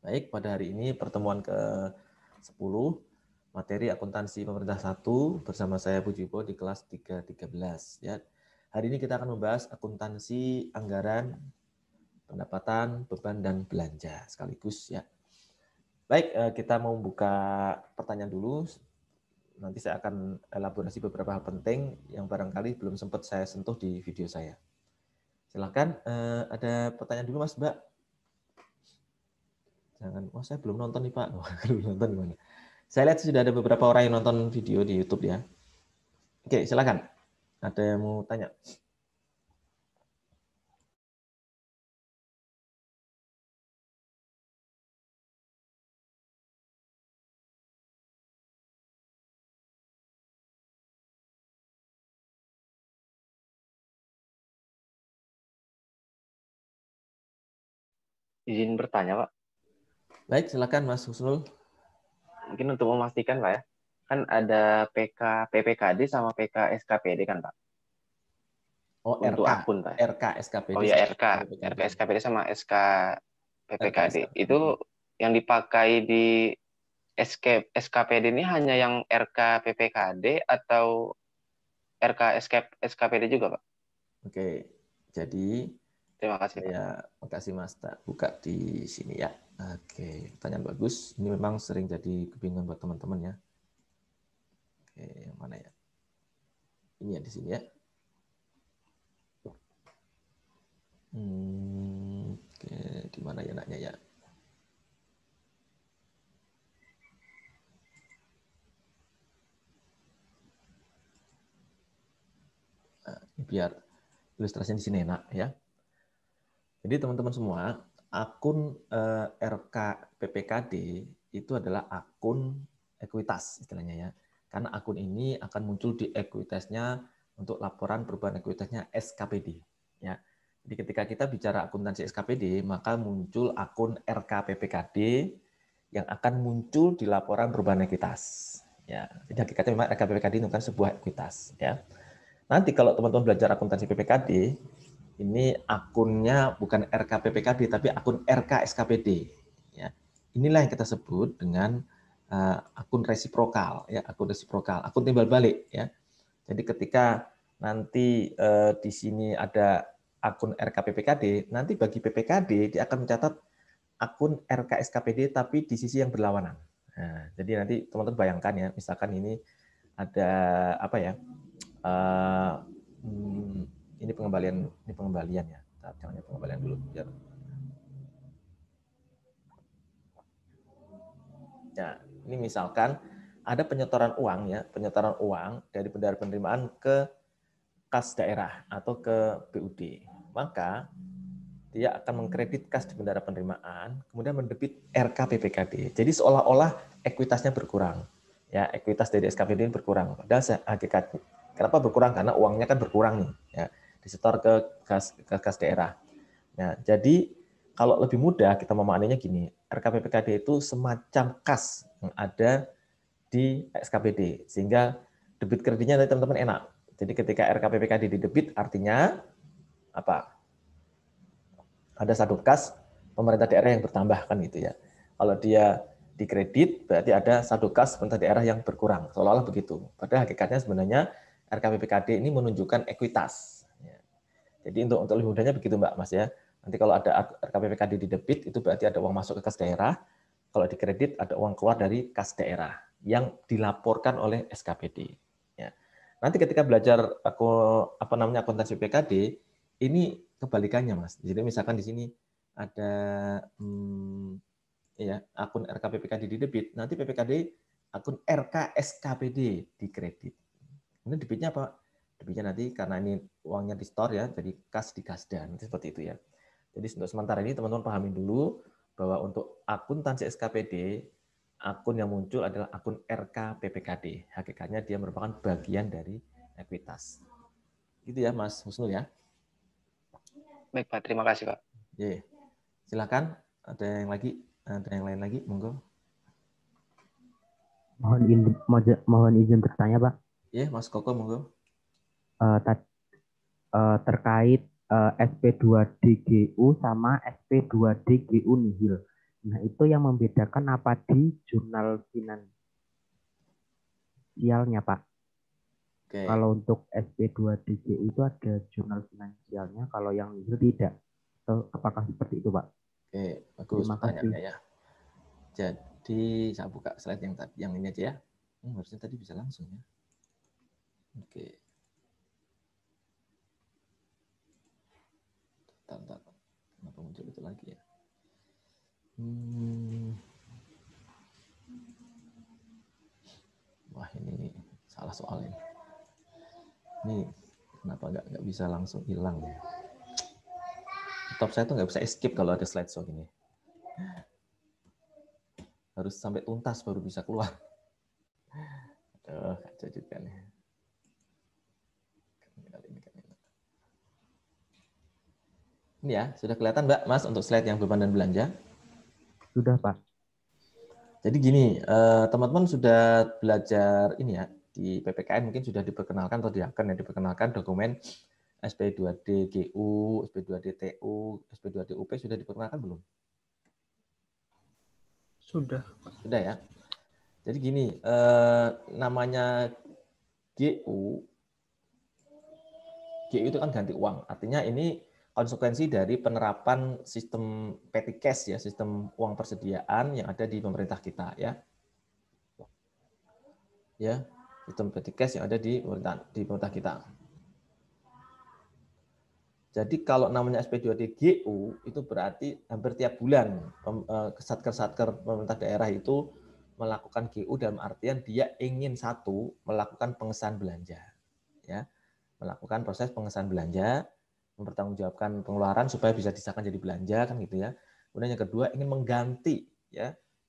Baik, pada hari ini pertemuan ke-10 materi akuntansi pemerintah 1 bersama saya Pujibo di kelas 313 ya. Hari ini kita akan membahas akuntansi anggaran, pendapatan, beban dan belanja sekaligus ya. Baik, kita mau buka pertanyaan dulu. Nanti saya akan elaborasi beberapa hal penting yang barangkali belum sempat saya sentuh di video saya. Silakan, ada pertanyaan dulu Mas, Mbak. Jangan, wah saya belum nonton nih Pak. Belum nonton gimana? Saya lihat sudah ada beberapa orang yang nonton video di YouTube ya. Oke, silakan. Ada yang mau tanya? Izin bertanya, Pak. Baik, silakan Mas Husnul. Mungkin untuk memastikan, Pak ya. Kan ada PK, PPKD sama PK SKPD kan, Pak? Oh, Untuk RK. akun, Pak. RK SKPD Oh ya, sama RK. PPKD. RK SKPD sama SK RK PPKD. SKPD. Itu yang dipakai di SKPD ini hanya yang RK PPKD atau RK SKPD juga, Pak? Oke, jadi Terima kasih, Pak. saya makasih Mas tak buka di sini ya. Oke, pertanyaan bagus. Ini memang sering jadi kebingungan buat teman-teman ya. Oke, yang mana ya? Ini ya di sini ya. Oke, di mana ya naknya ya? Nah, biar ilustrasinya di sini enak ya. Jadi teman-teman semua, akun RK PPKD itu adalah akun ekuitas istilahnya ya. Karena akun ini akan muncul di ekuitasnya untuk laporan perubahan ekuitasnya SKPD ya. Jadi ketika kita bicara akuntansi SKPD, maka muncul akun RK PPKD yang akan muncul di laporan perubahan ekuitas. Ya, jadi hakikatnya memang RK PPKD itu kan sebuah ekuitas ya. Nanti kalau teman-teman belajar akuntansi PPKD, ini akunnya bukan RKPPKD tapi akun RKSKPD ya. Inilah yang kita sebut dengan akun resiprokal ya, akun timbal balik ya. Jadi ketika nanti di sini ada akun RKPPKD, nanti bagi PPKD dia akan mencatat akun RKSKPD tapi di sisi yang berlawanan. Nah, jadi nanti teman-teman bayangkan ya, misalkan ini ada apa ya? Uh, ini pengembalian ya. Jangan pengembalian dulu biar. Ya, ini misalkan ada penyetoran uang ya, penyetoran uang dari bendahara penerimaan ke kas daerah atau ke BUD. Maka dia akan mengkredit kas di bendahara penerimaan, kemudian mendebit RKPPKD. Jadi seolah-olah ekuitasnya berkurang. Ya, ekuitas dari SKPD ini berkurang. Padahal hakikat kenapa berkurang? Karena uangnya kan berkurang nih, ya, disetor ke kas daerah. Nah, jadi kalau lebih mudah kita memahaminya gini, RKPPKD itu semacam kas yang ada di SKPD, sehingga debit kreditnya nanti teman-teman enak. Jadi ketika RKPPKD didebit artinya apa? Ada saldo kas pemerintah daerah yang bertambah kan gitu ya. Kalau dia dikredit berarti ada saldo kas pemerintah daerah yang berkurang, seolah-olah begitu. Padahal hakikatnya sebenarnya RKPPKD ini menunjukkan ekuitas. Jadi untuk lebih mudahnya begitu Mbak Mas ya. Nanti kalau ada RKPPKD di debit itu berarti ada uang masuk ke kas daerah. Kalau di kredit ada uang keluar dari kas daerah yang dilaporkan oleh SKPD. Ya. Nanti ketika belajar akuntansi PKD ini kebalikannya Mas. Jadi misalkan di sini ada ya akun RKPPKD di debit, nanti PPKD akun RKSKPD di kredit. Ini debitnya apa? Debitnya nanti karena ini uangnya di store ya, jadi kas di kasdan, seperti itu ya. Jadi untuk sementara ini teman-teman pahami dulu bahwa untuk akuntansi SKPD, akun yang muncul adalah akun RKPPKD. Hakikatnya dia merupakan bagian dari ekuitas. Gitu ya Mas Husnul ya. Baik, Pak. Terima kasih, Pak. Ye. Silakan, ada yang lain lagi, monggo. Mohon izin bertanya, Pak. Ya, Mas Koko, monggo. Terkait SP2DGU sama SP2DGU nihil. Nah, itu yang membedakan apa di jurnal finansialnya, Pak. Oke. Kalau untuk SP2DGU itu ada jurnal finansialnya, kalau yang nihil tidak. Apakah seperti itu, Pak? Oke, bagus Terima kasih. pertanyaannya ya. Jadi saya buka slide yang ini aja ya. Harusnya tadi bisa langsung ya. Oke. Bentar. Kenapa muncul itu lagi ya? Wah, ini salah soal ini. Ini kenapa nggak bisa langsung hilang ya? Laptop saya tuh nggak bisa escape kalau ada slideshow gini. Harus sampai tuntas baru bisa keluar. Aduh, kacau juga nih. Ini ya, sudah kelihatan Mbak, Mas, untuk slide yang beban dan belanja? Sudah, Pak. Jadi gini, teman-teman sudah belajar ini ya, di PPKN mungkin sudah diperkenalkan atau akan diperkenalkan dokumen SP2DGU, SP2DTU, SP2DUP sudah diperkenalkan belum? Sudah. Sudah ya. Jadi gini, namanya GU itu kan ganti uang. Artinya ini konsekuensi dari penerapan sistem petty cash ya, sistem uang persediaan yang ada di pemerintah kita ya. Ya, sistem petty cash yang ada di pemerintah kita. Jadi kalau namanya SP2DGU itu berarti hampir tiap bulan satker-satker pemerintah daerah itu melakukan GU dalam artian dia ingin melakukan pengesahan belanja. Ya, melakukan proses pengesahan belanja, mempertanggungjawabkan pengeluaran supaya bisa disahkan jadi belanja kan gitu ya. Kemudian yang kedua ingin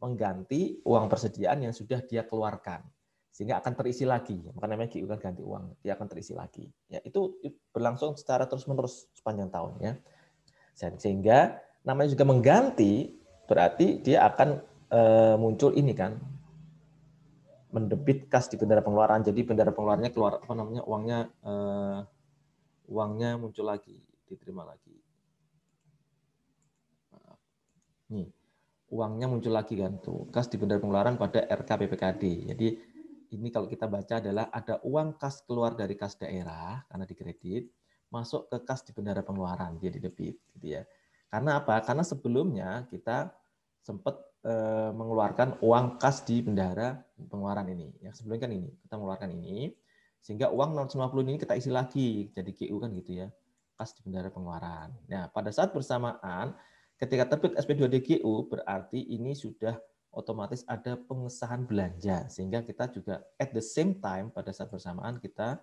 mengganti uang persediaan yang sudah dia keluarkan sehingga akan terisi lagi. Maka namanya GU kan ganti uang, dia akan terisi lagi. Ya, itu berlangsung secara terus-menerus sepanjang tahun ya. Sehingga namanya juga mengganti berarti dia akan muncul ini kan mendebit kas di bendera pengeluaran. Jadi bendera pengeluarannya keluar uangnya muncul lagi, diterima lagi. Nih, uangnya muncul lagi kan tuh, kas di bendera pengeluaran pada RKPPKD. Jadi ini kalau kita baca adalah ada uang kas keluar dari kas daerah karena dikredit, masuk ke kas di bendera pengeluaran, dia didebit gitu ya. Karena apa? Karena sebelumnya kita sempat mengeluarkan uang kas di bendera pengeluaran ini. Yang sebelumnya kan ini, kita mengeluarkan ini, sehingga uang 050 ini kita isi lagi, jadi GU kan gitu ya, kas di bendera pengeluaran. Nah, pada saat bersamaan, ketika terbit SP2DGU, berarti ini sudah otomatis ada pengesahan belanja, sehingga kita juga at the same time, pada saat bersamaan, kita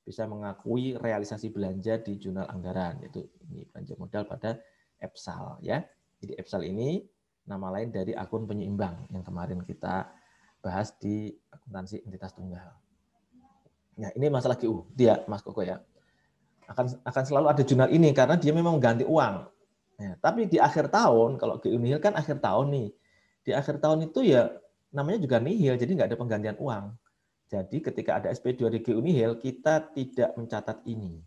bisa mengakui realisasi belanja di jurnal anggaran, yaitu ini belanja modal pada EPSAL. Ya. Jadi EPSAL ini nama lain dari akun penyeimbang yang kemarin kita bahas di akuntansi entitas tunggal. Nah, ini masalah GU, dia Mas Koko ya. Akan selalu ada jurnal ini karena dia memang mengganti uang. Ya, tapi di akhir tahun, kalau GU nihil kan akhir tahun nih. Di akhir tahun itu ya namanya juga nihil, jadi nggak ada penggantian uang. Jadi ketika ada SP2DGU nihil, kita tidak mencatat ini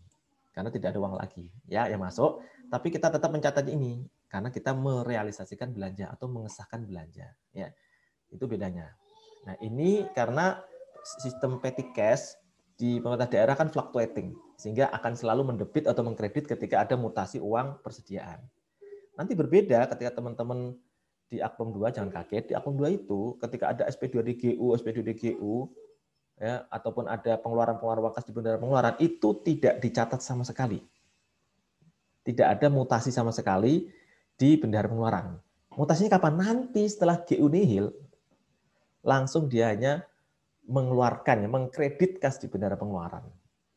karena tidak ada uang lagi ya yang masuk. Tapi kita tetap mencatat ini karena kita merealisasikan belanja atau mengesahkan belanja. Ya, itu bedanya. Nah ini karena sistem petty cash di pemerintah daerah kan fluctuating, sehingga akan selalu mendebit atau mengkredit ketika ada mutasi uang persediaan. Nanti berbeda ketika teman-teman di Akpom 2, jangan kaget, di Akpom 2 itu ketika ada SP2DGU, SP2DGU, ya, ataupun ada pengeluaran-pengeluaran kas di bendera pengeluaran, itu tidak dicatat sama sekali. Tidak ada mutasi sama sekali di bendera pengeluaran. Mutasinya kapan? Nanti setelah GU nihil, langsung dia hanya mengeluarkan, mengkredit kas di bendera pengeluaran.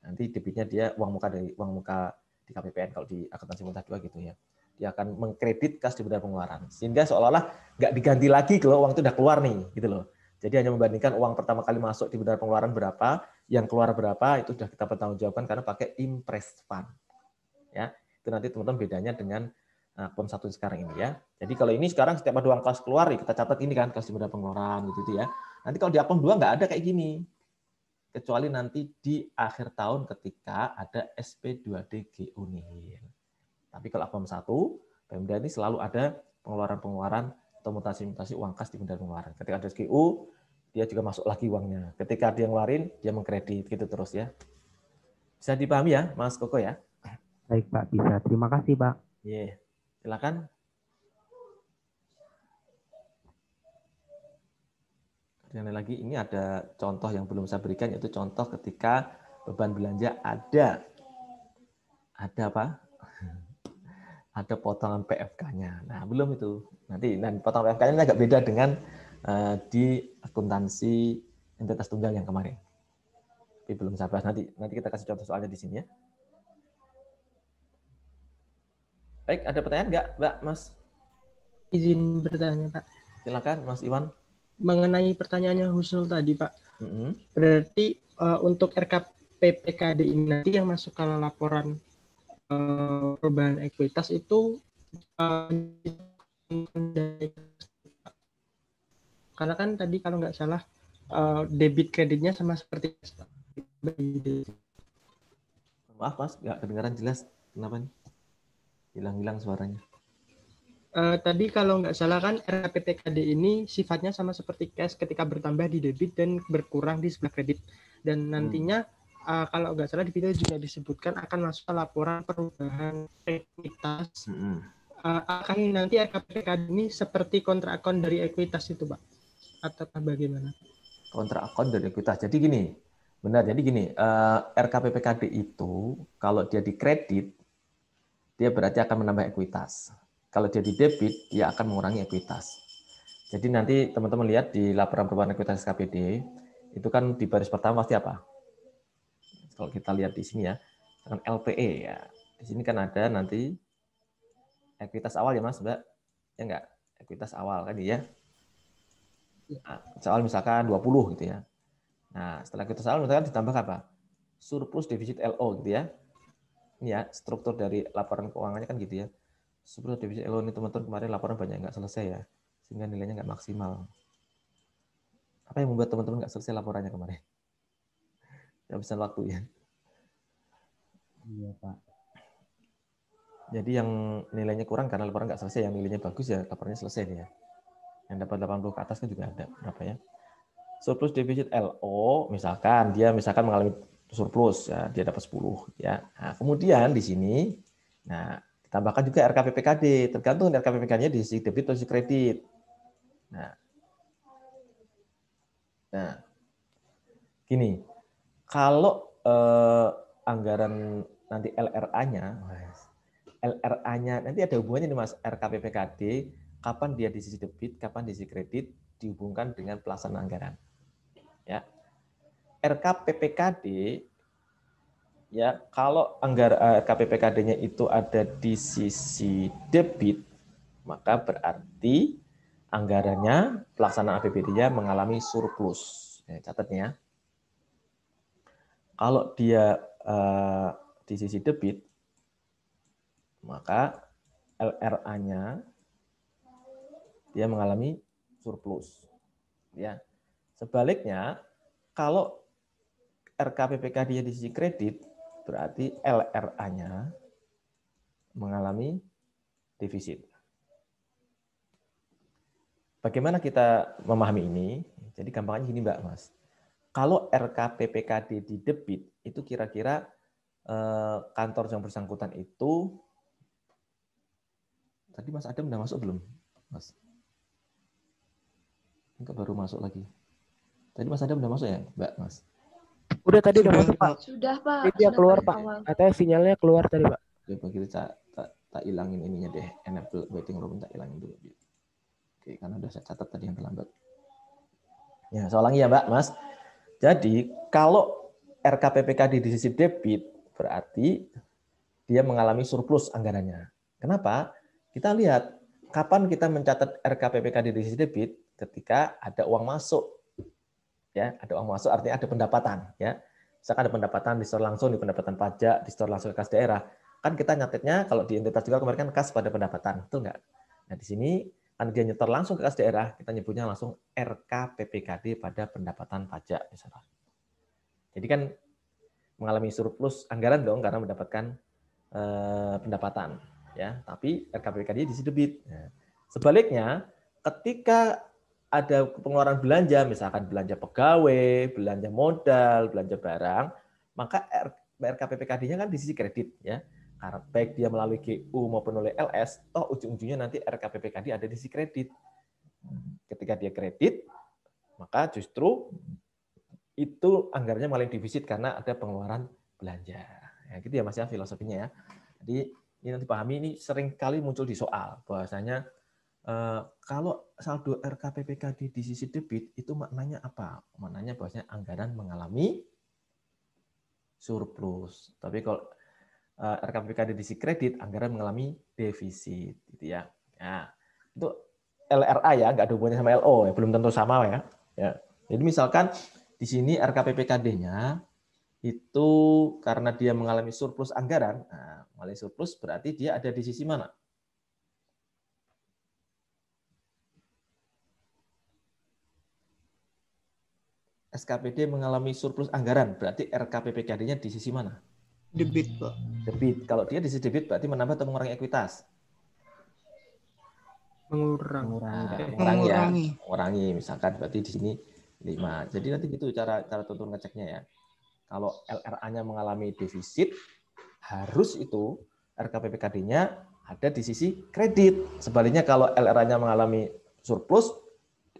Nanti debitnya dia uang muka di KPPN kalau di akuntansi muntah 2 gitu ya. Dia akan mengkredit kas di bendera pengeluaran. Sehingga seolah-olah nggak diganti lagi kalau uang itu udah keluar nih, gitu loh. Jadi hanya membandingkan uang pertama kali masuk di bendera pengeluaran berapa, yang keluar berapa, itu sudah kita pertanggungjawabkan karena pakai impress fund. Ya, itu nanti teman-teman bedanya dengan akun 1 sekarang ini ya. Jadi kalau ini sekarang setiap ada uang kas keluar, kita catat ini kan kas di bendera pengeluaran gitu ya. Nanti kalau di akun 2 nggak ada kayak gini. Kecuali nanti di akhir tahun ketika ada SP2DGU nihil. Tapi kalau akun 1, Pemda ini selalu ada pengeluaran-pengeluaran atau mutasi-mutasi uang kas di bendara pengeluaran. Ketika ada SKU, dia juga masuk lagi uangnya. Ketika dia ngeluarin, dia mengkredit gitu terus ya. Bisa dipahami ya, Mas Koko ya? Baik Pak, bisa. Terima kasih Pak. Iya, silakan. Dan lagi ini ada contoh yang belum saya berikan, yaitu contoh ketika beban belanja ada apa? Ada potongan PFK-nya. Nah, belum itu. Nanti potongan PFK-nya ini agak beda dengan di akuntansi entitas tunggal yang kemarin. Tapi belum saya bahas, nanti kita kasih contoh soalnya di sini ya. Baik, ada pertanyaan nggak, Mbak, Mas? Izin bertanya, Pak. Silakan, Mas Iwan. Mengenai pertanyaannya Husnul tadi, Pak. Berarti untuk RKPPKD ini nanti yang masuk ke laporan perubahan ekuitas itu karena kan tadi kalau nggak salah debit kreditnya sama seperti Maaf, Mas, nggak kedengaran jelas. Kenapa nih? Hilang-hilang suaranya. Tadi kalau nggak salah kan RKPPKD ini sifatnya sama seperti cash ketika bertambah di debit dan berkurang di sebelah kredit. Dan nantinya kalau nggak salah di video juga disebutkan akan masuk laporan perubahan ekuitas. Apakah ini nanti RKPPKD ini seperti kontra akun dari ekuitas itu, Pak? Atau bagaimana? Kontra akun dari ekuitas. Jadi gini, benar. Jadi gini, RKPPKD itu kalau dia dikredit, dia berarti akan menambah ekuitas. Kalau dia di debit, dia akan mengurangi ekuitas. Jadi nanti teman-teman lihat di laporan perubahan ekuitas SKPD, itu kan di baris pertama pasti apa? Kalau kita lihat di sini ya, dengan LPE ya. Di sini kan ada nanti ekuitas awal ya Mas, Mbak? Ya enggak? Ekuitas awal kan ya. Nah, soal misalkan 20 gitu ya. Nah, setelah ekuitas awal misalkan ditambah apa? Surplus defisit LO gitu ya. Ini ya, struktur dari laporan keuangannya kan gitu ya. Surplus defisit LO ini teman-teman kemarin laporan banyak nggak selesai ya. Sehingga nilainya nggak maksimal. Apa yang membuat teman-teman nggak selesai laporannya kemarin? Kehabisan waktu ya. Iya Pak. Jadi yang nilainya kurang karena laporan nggak selesai, yang nilainya bagus ya laporannya selesai nih ya. Yang dapat 80 ke atas kan juga ada berapa ya. Surplus defisit LO misalkan dia mengalami surplus ya, dia dapat 10 ya. Nah, kemudian di sini nah ditambahkan juga RKPPKD, tergantung RKPPKD-nya di sisi debit atau sisi kredit. Nah, gini, kalau anggaran nanti LRA-nya nanti ada hubungannya nih Mas, RKPPKD, kapan dia di sisi debit, kapan di sisi kredit, dihubungkan dengan pelaksanaan anggaran. Ya. RKPPKD ya, kalau RKPPKD-nya itu ada di sisi debit, maka berarti anggarannya, pelaksanaan APBD-nya mengalami surplus. Ya, catatnya. Kalau dia di sisi debit, maka LRA-nya dia mengalami surplus. Ya. Sebaliknya, kalau RKPPKD-nya di sisi kredit, berarti LRA-nya mengalami defisit. Bagaimana kita memahami ini? Jadi gampangnya gini Mbak Mas. Kalau RKPPKD di debit, itu kira-kira kantor yang bersangkutan itu, tadi Mas Adam udah masuk belum? Mas? Enggak, baru masuk lagi. Tadi Mas Adam udah masuk ya Mbak Mas? Udah tadi udah masuk Pak. Sudah Pak. Dia keluar Pak. Awal. Katanya sinyalnya keluar tadi Pak. Coba kita tak ilangin ininya deh, enable waiting room tak ilangin dulu. Oke, karena udah saya catat tadi yang terlambat. Ya, soal lagi ya Mbak, Mas. Jadi kalau RKPPKD di sisi debit berarti dia mengalami surplus anggarannya. Kenapa? Kita lihat kapan kita mencatat RKPPKD di sisi debit ketika ada uang masuk. Ya, ada uang masuk artinya ada pendapatan, ya. Misalkan ada pendapatan disetor langsung di pendapatan pajak, disetor langsung ke kas daerah. Kan kita nyatetnya kalau di entitas juga kemarin kan kas pada pendapatan, betul nggak? Nah, di sini kan dia nyetor langsung ke kas daerah, kita nyebutnya langsung RKPPKD pada pendapatan pajak misalnya. Jadi kan mengalami surplus anggaran dong karena mendapatkan pendapatan, ya. Tapi RKPPKD di sisi debit. Nah, sebaliknya ketika ada pengeluaran belanja, misalkan belanja pegawai, belanja modal, belanja barang, maka RKPPKD-nya kan di sisi kredit ya. Karena baik dia melalui GU maupun oleh LS, toh ujung-ujungnya nanti RKPPKD ada di sisi kredit. Ketika dia kredit, maka justru itu anggarannya malah defisit karena ada pengeluaran belanja. Ya, gitu ya Mas ya filosofinya ya. Jadi ini nanti pahami, ini sering kali muncul di soal bahwasanya kalau saldo RKPPKD di sisi debit itu maknanya apa? Maknanya bahwasanya anggaran mengalami surplus. Tapi kalau RKPPKD di sisi kredit, anggaran mengalami defisit, gitu ya. Nah, itu LRA ya, nggak ada hubungannya sama LO ya, belum tentu sama ya. Ya. Jadi misalkan di sini RKPPKD-nya itu karena dia mengalami surplus anggaran, nah, mengalami surplus berarti dia ada di sisi mana? SKPD mengalami surplus anggaran, berarti RKPPKD-nya di sisi mana? Debit, Pak. Debit. Kalau dia di sisi debit berarti menambah atau mengurangi ekuitas? Mengurangi. Mengurangi. Misalkan berarti di sini 5. Jadi nanti gitu cara tutur ngeceknya ya. Kalau LRA-nya mengalami defisit, harus itu RKPPKD-nya ada di sisi kredit. Sebaliknya kalau LRA-nya mengalami surplus,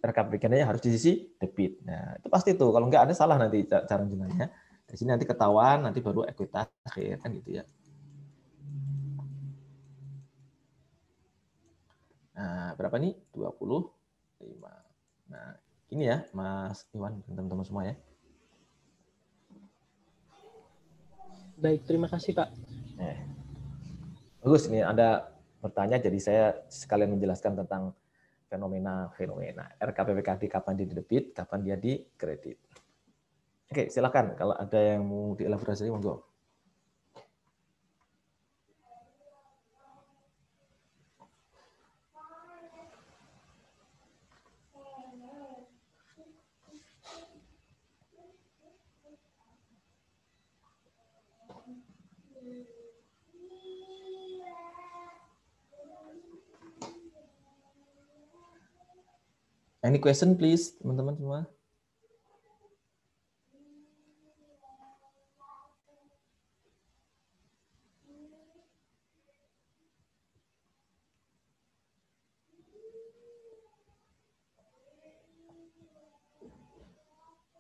RKPPKD-nya harus di sisi debit. Nah, itu pasti tuh. Kalau nggak ada salah nanti cara jumlahnya. Di sini nanti ketahuan, nanti baru ekuitas akhir kan gitu ya. Nah, berapa nih? 25. Nah, ini ya Mas Iwan dan teman-teman semua ya. Baik, terima kasih Pak. Bagus, ini Anda bertanya, jadi saya sekalian menjelaskan tentang fenomena RKPPKD, kapan dia di debit, kapan dia di kredit. Oke, silakan kalau ada yang mau dielaborasi, monggo. Any question please, teman-teman semua?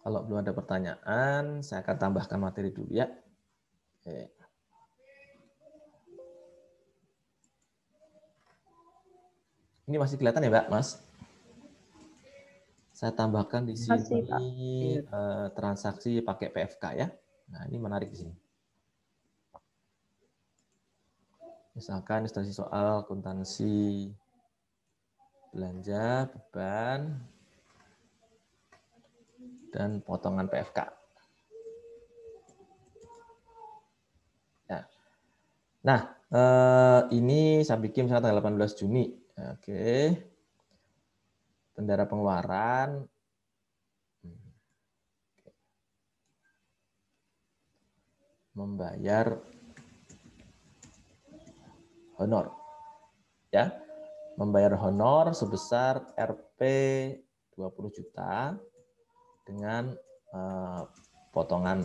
Kalau belum ada pertanyaan, saya akan tambahkan materi dulu ya. Oke. Ini masih kelihatan ya, Mbak, Mas? Saya tambahkan di sini transaksi pakai PFK ya. Nah, ini menarik di sini. Misalkan ilustrasi soal akuntansi belanja, beban, dan potongan PFK. Ya. Nah, ini saya bikin tanggal 18 Juni. Oke. Bendera pengeluaran. Membayar honor. Ya. Membayar honor sebesar Rp 20 juta dengan potongan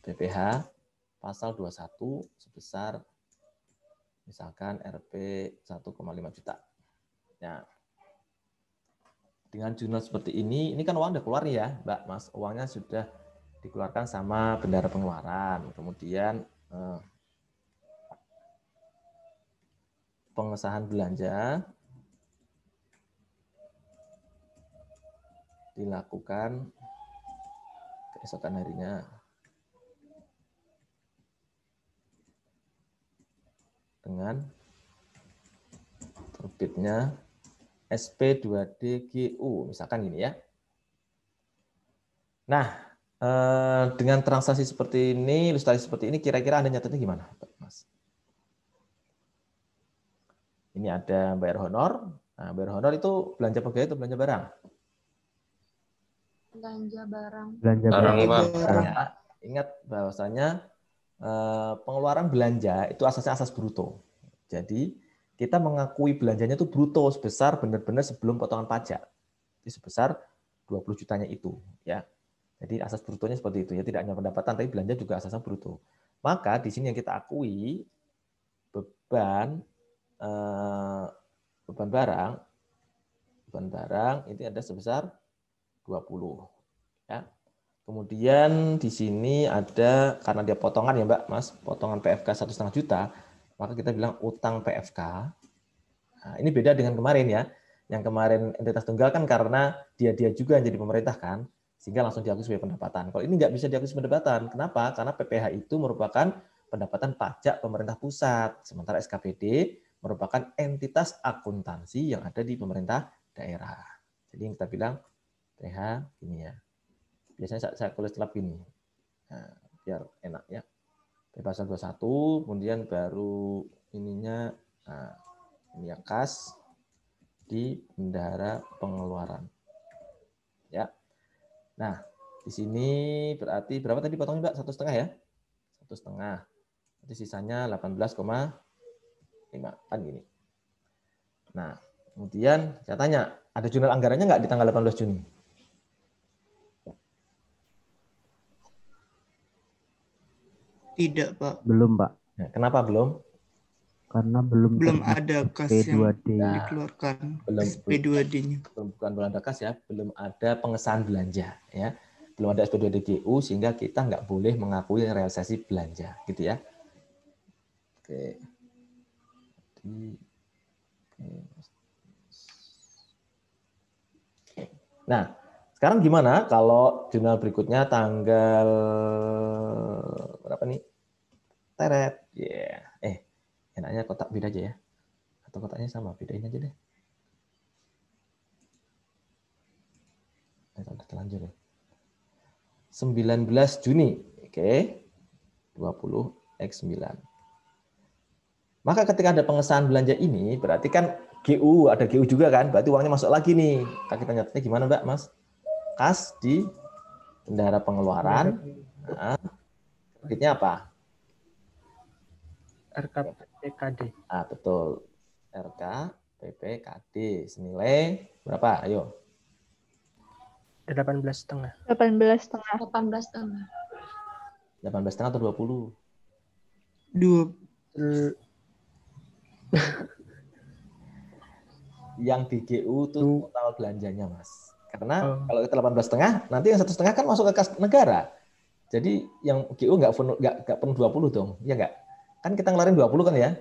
BPH pasal 21 sebesar misalkan Rp 1,5 juta. Nah, dengan jurnal seperti ini kan uang udah keluar ya, Mbak, Mas. Uangnya sudah dikeluarkan sama bendera pengeluaran. Kemudian pengesahan belanja dilakukan keesokan harinya dengan terbitnya SP2DGU, misalkan gini ya. Nah, dengan transaksi seperti ini, ilustrasi seperti ini, kira-kira Anda nyatetnya gimana, Mas? Ini ada bayar honor. Nah, bayar honor itu belanja pegawai atau belanja barang? Belanja barang. Belanja Barang, barang. Pak. Ya, ingat bahwasanya pengeluaran belanja itu asasnya asas bruto. Jadi kita mengakui belanjanya itu bruto sebesar benar-benar sebelum potongan pajak. Jadi sebesar 20 jutanya itu, ya. Jadi asas brutonya seperti itu ya, tidak hanya pendapatan tapi belanja juga asasnya bruto. Maka di sini yang kita akui beban barang itu ada sebesar 20, ya. Kemudian di sini ada, karena dia potongan ya Mbak, Mas, potongan PFK 1,5 juta, maka kita bilang utang PFK. Nah, ini beda dengan kemarin ya. Yang kemarin entitas tunggal kan karena dia juga yang jadi pemerintah kan, sehingga langsung diakui sebagai pendapatan. Kalau ini nggak bisa diakui sebagai pendapatan. Kenapa? Karena PPH itu merupakan pendapatan pajak pemerintah pusat, sementara SKPD merupakan entitas akuntansi yang ada di pemerintah daerah. Jadi yang kita bilang PH ini ya. Biasanya saya tulis lab gini, nah, biar enak ya. Pasal 21, kemudian baru ininya, nah, ini ya kas di bendahara pengeluaran. Ya. Nah, di sini berarti berapa tadi potongnya Mbak? 1,5 ya? 1,5. Jadi sisanya 18,5 kan gini. Nah, kemudian saya tanya, ada jurnal anggarannya nggak di tanggal 18 Juni? Tidak, Pak. Belum, Pak. Nah, kenapa belum? Karena belum ada kas yang P2D. dikeluarkan, Belum, P2D-nya. bukan belum ada kas ya, belum ada pengesahan belanja ya. Belum ada SP2DGU sehingga kita nggak boleh mengakui realisasi belanja gitu ya. Oke. Nah, sekarang gimana kalau jurnal berikutnya tanggal berapa nih? Teret. Ya. Yeah. Enaknya kotak beda aja ya. Atau kotaknya sama, bedain aja deh. Udah terlanjur ya. 19 Juni. Oke. 20x9. Maka ketika ada pengesahan belanja ini, berarti kan GU, ada GU juga kan, berarti uangnya masuk lagi nih. Kita nyatetnya gimana Mbak, Mas? Kas di bendahara pengeluaran. Nah, kreditnya apa? RKPPKD. Ah, betul. RKPPKD senilai berapa? Ayo. 18,5. 18,5. 18,5 atau 20? 2. Yang di GU itu total belanjanya, Mas. Karena kalau kita 18,5, nanti yang 1,5 kan masuk ke kas negara. Jadi yang GU nggak penuh 20 dong, ya nggak? Kan kita ngeluarin 20 kan ya.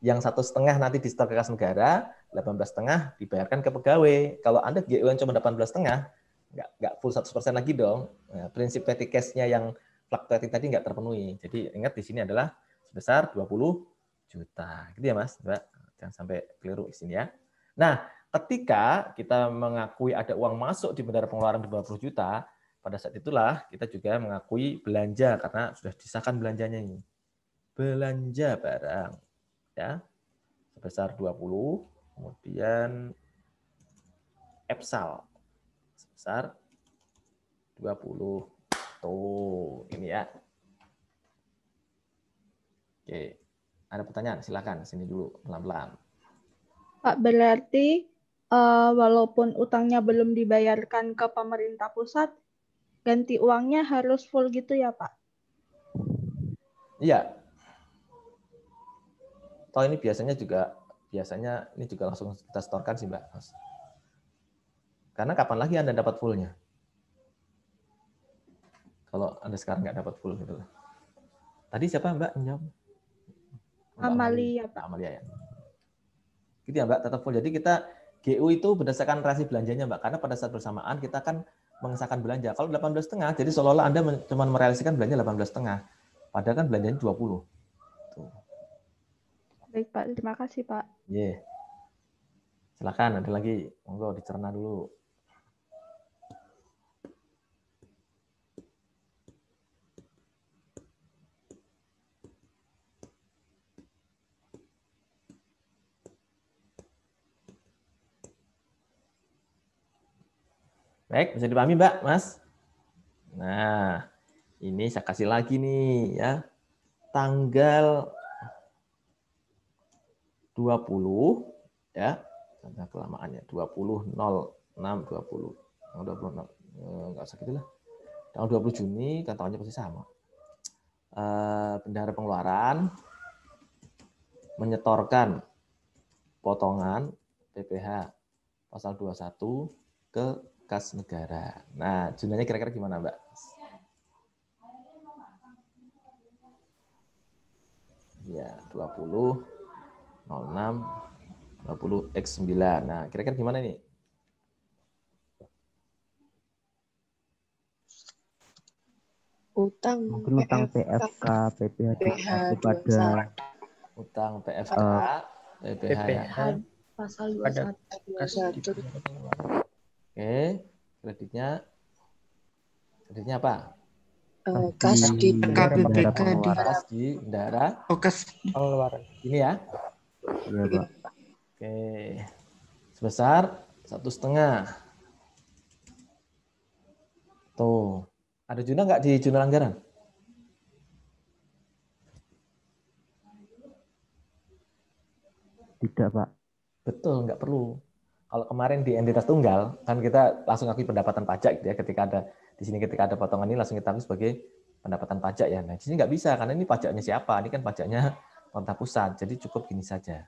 Yang 1,5 nanti disetor ke kas negara, 18,5 dibayarkan ke pegawai. Kalau Anda GU yang cuma 18,5, nggak full 100% lagi dong. Nah, prinsip petty cash-nya yang fluktuatif tadi nggak terpenuhi. Jadi ingat di sini adalah sebesar 20 juta. Gitu ya Mas, Mbak. Jangan sampai keliru di sini ya. Nah, ketika kita mengakui ada uang masuk di bendahara pengeluaran 20 juta, pada saat itulah kita juga mengakui belanja karena sudah disahkan belanjanya ini. Belanja barang ya sebesar 20, kemudian EPSAL sebesar 20. Tuh, ini ya. Oke. Ada pertanyaan? Silakan sini dulu pelan-pelan. Pak, berarti walaupun utangnya belum dibayarkan ke pemerintah pusat, ganti uangnya harus full gitu ya, Pak? Iya. Toh ini biasanya ini juga langsung kita setorkan sih Mbak. Karena kapan lagi Anda dapat fullnya? Kalau Anda sekarang nggak dapat full gitu. Tadi siapa Mbak menjawab? Amalia, Pak. Amalia ya. Gitu ya Mbak, tetap full. Jadi kita GU itu berdasarkan realisasi belanjanya Mbak. Karena pada saat bersamaan kita kan mengesahkan belanja. Kalau 18,5, jadi seolah-olah Anda cuma merealisasikan belanja 18,5. Padahal kan belanjanya 20. Tuh. Baik Pak, terima kasih Pak. Yeah. Silakan, ada lagi. Monggo dicerna dulu. Baik, bisa dipahami Mbak, Mas? Nah, ini saya kasih lagi nih ya. Tanggal 20 ya. Karena kelamaannya 20 06 20. 20 enggak usah gitulah. Tanggal 20 Juni kan tahunnya pasti sama. Bendahara pengeluaran menyetorkan potongan PPh pasal 21 ke kas negara. Nah, jumlahnya kira-kira gimana, Mbak? Ya, 20 06 20 X9. Nah, kira-kira gimana nih? Utang Mungkin utang PFK PPh kepada Utang PFK PPh ya. pasal Pada 21. kas di Oke, kreditnya apa? kas di bendahara KPPKD. pengeluaran. Kas di bendahara Oh, kas pengeluaran. ini ya. Iya, Pak. Oke, sebesar 1,5. Tuh, ada jurnal nggak di jurnal anggaran? Tidak, Pak. Betul, nggak perlu. Kalau kemarin di entitas tunggal, kan kita langsung akui pendapatan pajak gitu ya. Ketika ada di sini ketika ada potongan ini langsung kita akui sebagai pendapatan pajak ya. Nah, di sini nggak bisa karena ini pajaknya siapa? Ini kan pajaknya pemerintah pusat. Jadi cukup gini saja.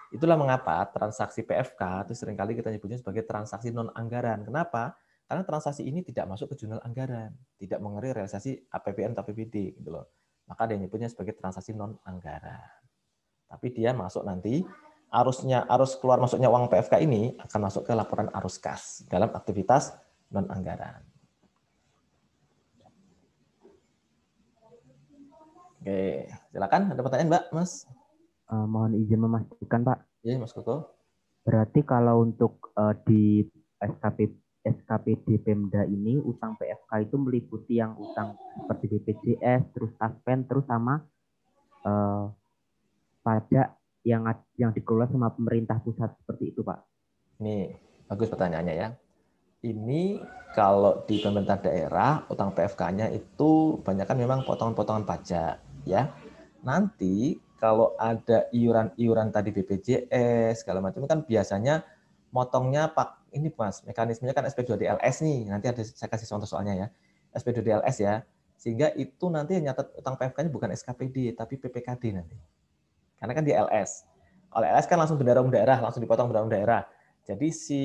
Itulah mengapa transaksi PFK itu seringkali kita nyebutnya sebagai transaksi non anggaran. Kenapa? Karena transaksi ini tidak masuk ke jurnal anggaran, tidak mengenai realisasi APBN atau APBD gitu loh. Maka dia nyebutnya sebagai transaksi non anggaran. Tapi dia masuk nanti arus keluar masuknya uang PFK ini akan masuk ke laporan arus kas dalam aktivitas non anggaran. Oke, silakan ada pertanyaan, Mbak, Mas? Mohon izin memastikan, Pak. Iya, Mas Koko. Berarti kalau untuk di SKPD Pemda ini utang PFK itu meliputi yang utang seperti BPJS, terus Taspen, terus sama pajak yang dikelola sama pemerintah pusat seperti itu, Pak. Ini bagus pertanyaannya ya. Ini kalau di pemerintah daerah utang PFK-nya itu banyakkan memang potongan-potongan pajak ya. Nanti kalau ada iuran-iuran tadi BPJS segala macam kan biasanya motongnya Pak ini Mas, mekanismenya kan SP2DLS nih. Nanti ada saya kasih contoh soalnya ya. SP2DLS ya. Sehingga itu nanti yang nyatet utang PFK-nya bukan SKPD tapi PPKD nanti. Karena kan di LS. Kalau LS kan langsung bendahara umum daerah, langsung dipotong bendahara umum daerah. Jadi si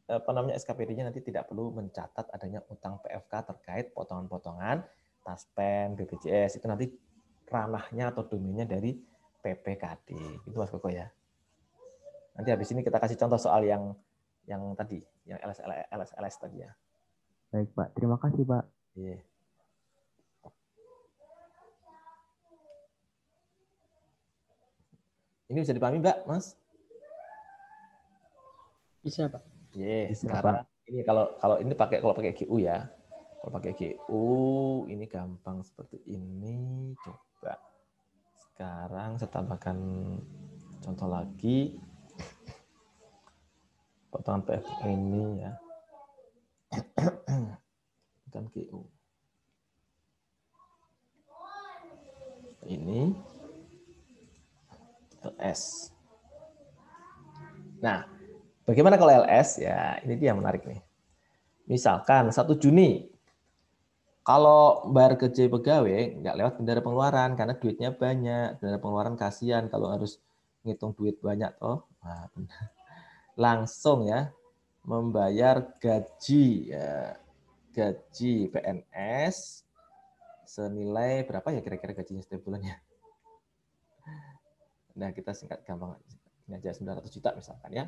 SKPD-nya nanti tidak perlu mencatat adanya utang PFK terkait potongan-potongan Taspen, BPJS itu nanti ranahnya atau domainnya dari PPKD. Itu Mas Koko ya. Nanti habis ini kita kasih contoh soal yang tadi, yang LS tadi ya. Baik, Pak. Terima kasih, Pak. Yeah. Ini bisa dipahami, Mbak, Mas? Bisa, Pak. Yes, Bisa, sekarang Pak. ini kalau ini kalau pakai GU ya. Kalau pakai GU ini gampang seperti ini. Coba sekarang saya tambahkan contoh lagi. Potongan PF ini ya. Bukan GU. Ini LS. Nah, bagaimana kalau LS? Ya, ini dia yang menarik nih. Misalkan 1 Juni, kalau bayar gaji pegawai, nggak lewat bendahara pengeluaran, karena duitnya banyak. Bendahara pengeluaran kasihan kalau harus ngitung duit banyak. Toh. Nah, langsung ya, membayar gaji. Ya, gaji PNS senilai berapa ya kira-kira gajinya setiap bulannya? Nah, kita singkat gampang. Ini aja 900 juta misalkan ya.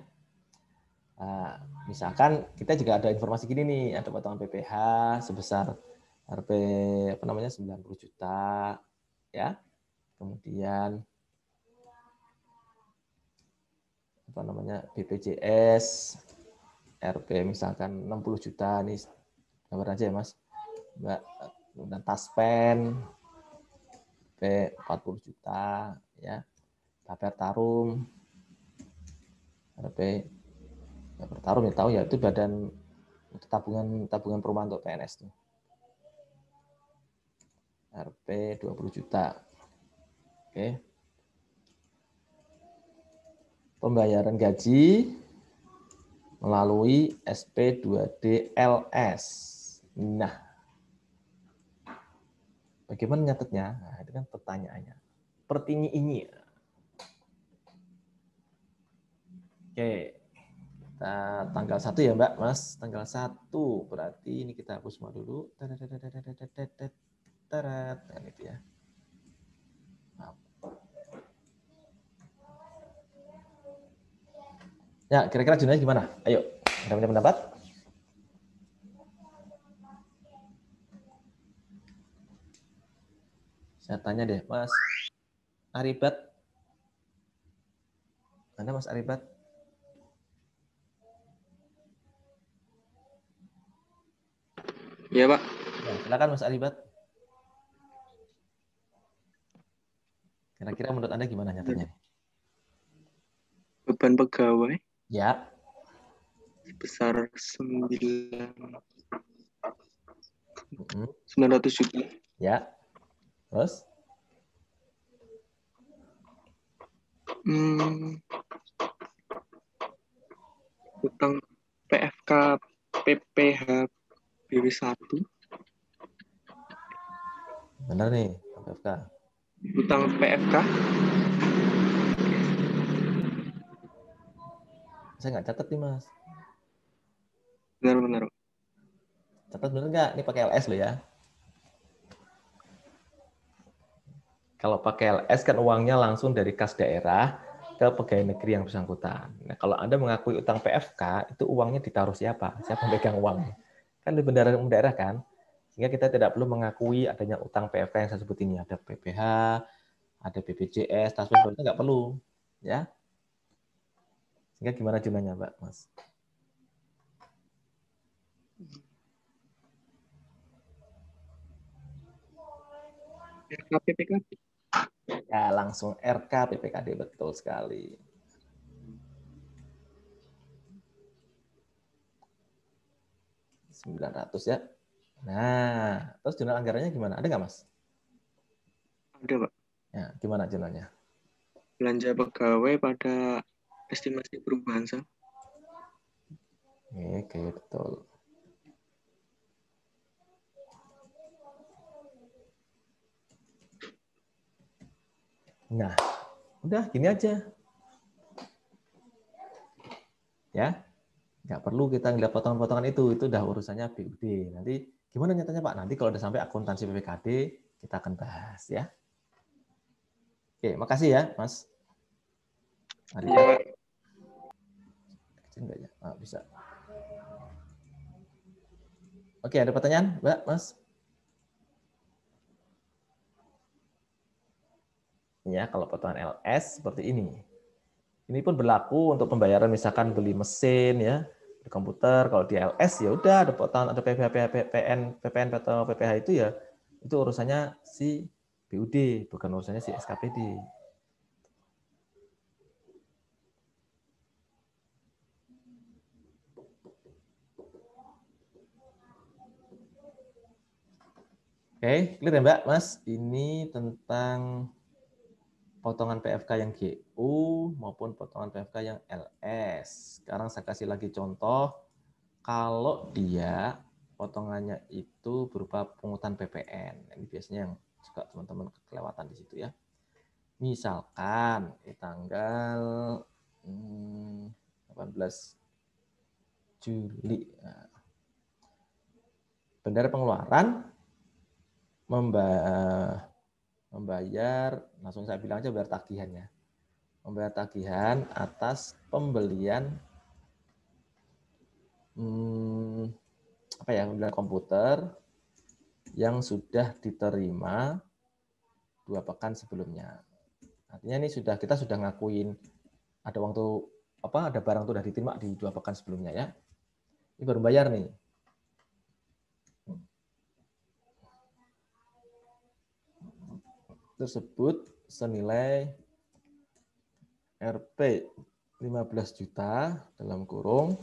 Nah, misalkan kita juga ada informasi gini nih, ada potongan PPh sebesar Rp 90 juta ya. Kemudian BPJS Rp misalkan 60 juta nih. Gambar aja ya, Mas. Mbak, dan Taspen Rp 40 juta ya. Baper Tarum Rp Tarum ya tahu ya itu badan tabungan perumahan untuk PNS tuh. Rp 20 juta. Oke. pembayaran gaji melalui SP2D-LS. Nah, bagaimana nyatetnya? Nah, itu kan pertanyaannya. Seperti ini. Oke, kita tanggal 1 ya Mbak, Mas. Tanggal 1, berarti ini kita hapus semua dulu. Kan itu ya. Ya, kira-kira jumlahnya gimana? Ayo, ada punya pendapat? Saya tanya deh, Mas Aribat. Anda Mas Aribat? Iya, Pak. Ya, silakan Mas Aribat. Kira-kira menurut Anda gimana nyatanya? Beban pegawai Ya. sebesar 900 juta. Ya. Terus? Utang PFK PPH BW1. Benar nih, PFK. Utang PFK. Saya nggak catat nih, Mas. Benar. Catat benar nggak? Ini pakai LS loh ya. Kalau pakai LS kan uangnya langsung dari kas daerah ke pegawai negeri yang bersangkutan. Nah, kalau Anda mengakui utang PFK, itu uangnya ditaruh siapa? Siapa yang pegang uang? Kan di bendara daerah kan? Sehingga kita tidak perlu mengakui adanya utang PFK yang saya sebut ini. Ada PPH, ada BPJS, Taspen, itu nggak perlu. Ya. Sehingga gimana jumlahnya, Mbak, Mas? RKPPKD. Ya, langsung RKPPKD, betul sekali. Rp900 ya. Nah, terus jurnal anggarannya gimana? Ada nggak, Mas? Ada, Pak. Ya, gimana jurnalnya? Belanja pegawai pada estimasi perubahan saham. Oke, betul. Nah, udah gini aja. Ya, nggak perlu kita ngeliat potongan-potongan itu udah urusannya BUD. Nanti gimana nyatanya Pak? Nanti kalau udah sampai akuntansi PPKD, kita akan bahas ya. Oke, makasih ya Mas. Ya. Kecil nggak ya? Ah, bisa. Oke, ada pertanyaan Mbak, Mas? Ya, kalau potongan LS seperti ini. Ini pun berlaku untuk pembayaran misalkan beli mesin ya, di komputer. Kalau di LS ya udah ada potongan, ada PPN atau PPH itu ya, itu urusannya si BUD, bukan urusannya si SKPD. Oke, clear ya Mbak, Mas? Ini tentang potongan PFK yang GU maupun potongan PFK yang LS. Sekarang saya kasih lagi contoh, kalau dia potongannya itu berupa pungutan PPN. Ini biasanya yang suka teman-teman kelewatan di situ ya. Misalkan di tanggal 18 Juli. Nah, bendara pengeluaran membayar, langsung saya bilang aja bayar tagihannya. Membayar tagihan atas pembelian pembelian komputer yang sudah diterima 2 pekan sebelumnya. Artinya ini kita sudah ngakuin ada uang tuh ada barang tuh udah diterima di 2 pekan sebelumnya ya. Ini baru bayar nih. Tersebut senilai Rp 15 juta dalam kurung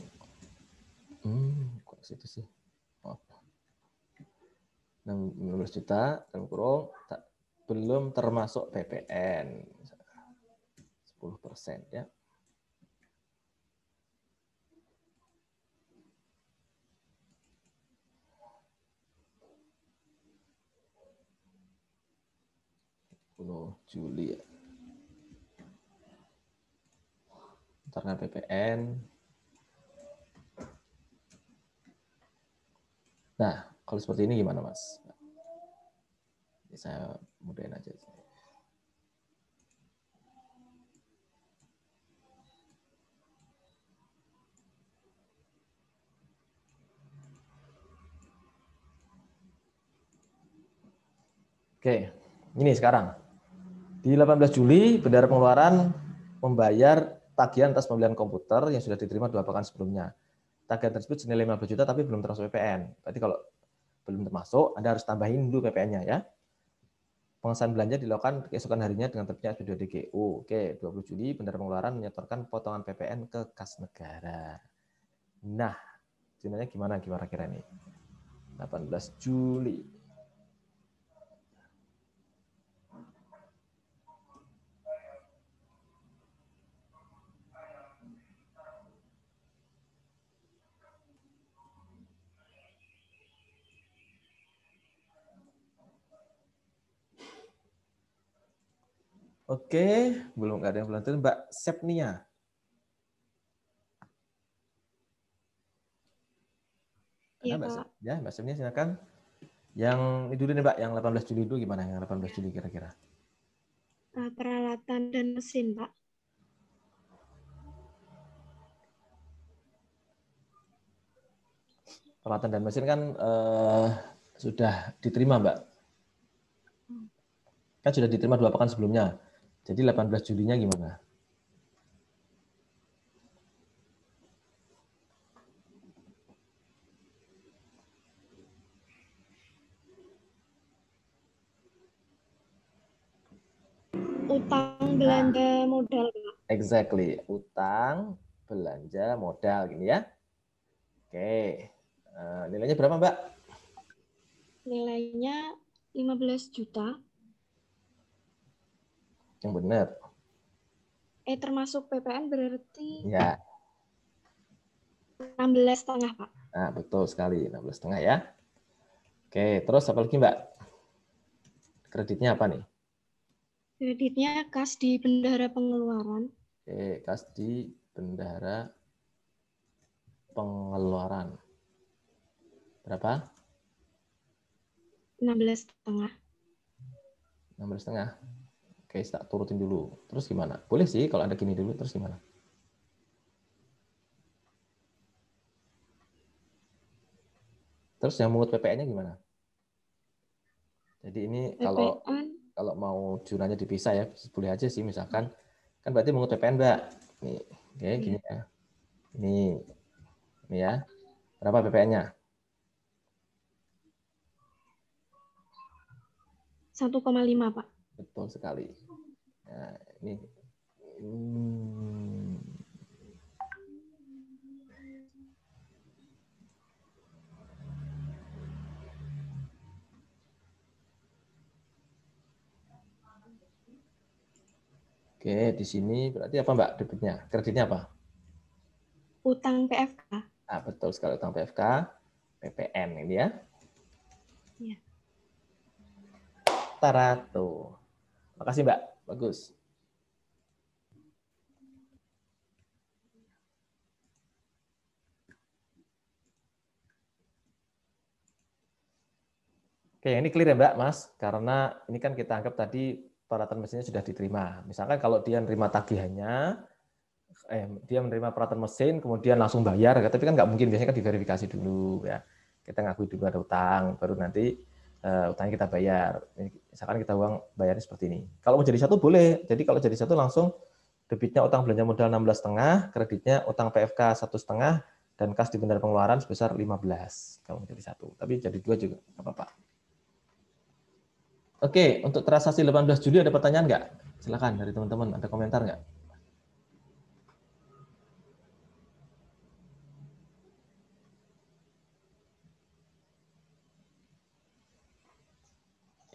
kok situ sih? 15 juta dalam kurung belum termasuk PPN 10% ya. Juli ya. Karena PPN. Nah, kalau seperti ini gimana, Mas? Ini saya mudahin aja. Oke, ini sekarang. Di 18 Juli, Bendahara Pengeluaran membayar tagihan atas pembelian komputer yang sudah diterima 2 pekan sebelumnya. Tagihan tersebut senilai 15 juta tapi belum termasuk PPN. Berarti kalau belum termasuk, Anda harus tambahin dulu PPN-nya ya. Pengesahan belanja dilakukan keesokan harinya dengan terbitnya SP2DGU. Oke, 20 Juli Bendahara Pengeluaran menyetorkan potongan PPN ke kas negara. Nah, jumlahnya gimana kira-kira ini? 18 Juli. Oke, belum ada yang belum tentu. Mbak Sepnia. Iya, Mbak, Pak. ya, Mbak Sepnia silakan. Yang itu dulu nih, Mbak, yang 18 Juli itu gimana? Yang 18 Juli kira-kira? Peralatan dan mesin, Pak. Peralatan dan mesin kan sudah diterima, Mbak. Kan sudah diterima 2 pekan sebelumnya. Jadi 18 Julinya gimana? Utang belanja modal, Pak. Exactly. Utang, belanja, modal gini ya. Oke. Nilainya berapa, Mbak? Nilainya 15 juta. Yang benar. Termasuk PPN berarti Ya. 16,5, Pak. Nah, betul sekali. 16,5 ya. Oke, terus apa lagi, Mbak? Kreditnya apa nih? Kreditnya kas di Bendahara Pengeluaran. Oke, kas di Bendahara Pengeluaran. Berapa? 16,5. 16,5. Oke, tak turutin dulu. Terus gimana? Boleh sih kalau Anda gini dulu, terus gimana? Terus yang mungut PPN-nya gimana? Jadi ini kalau mau jurnalnya dipisah ya, boleh aja sih misalkan. Kan berarti mungut PPN, Mbak. Nih, oke, gini ya. Ini ya. Berapa PPN-nya? 1,5, Pak. Betul sekali. Nah, ini Oke, di sini berarti apa, Mbak, debitnya? Kreditnya apa? Utang PFK. Ah, betul sekali, utang PFK, PPN ini ya. Iya. Tarato. Makasih, Mbak. Bagus. Oke, ini clear ya, Mbak, Mas? Karena ini kan kita anggap tadi peralatan mesinnya sudah diterima. Misalkan kalau dia menerima tagihannya, dia menerima peralatan mesin, kemudian langsung bayar, tapi kan nggak mungkin, biasanya kan diverifikasi dulu. Ya. Kita ngakui dulu ada utang, baru nanti utangnya kita bayar. Misalkan kita uang bayarnya seperti ini. Kalau mau jadi satu boleh. Jadi kalau jadi satu langsung debitnya utang belanja modal 16,5, kreditnya utang PFK 1,5, dan kas di Bendahara Pengeluaran sebesar 15. Kalau mau jadi satu. Tapi jadi dua juga nggak apa-apa. Oke, untuk transaksi 18 Juli ada pertanyaan nggak? Silakan dari teman-teman, ada komentar nggak?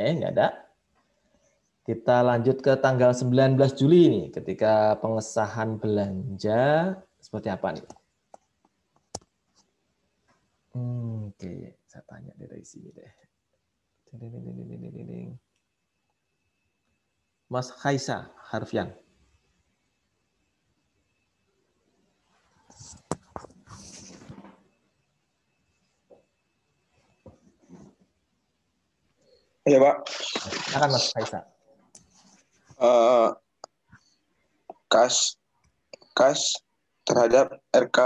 Nggak ada. Kita lanjut ke tanggal 19 Juli ini, ketika pengesahan belanja seperti apa nih? Oke, saya tanya dari sini deh. Mas Khaisa Harfian. Ya Pak. Silakan Mas Khaisa. Kas terhadap RK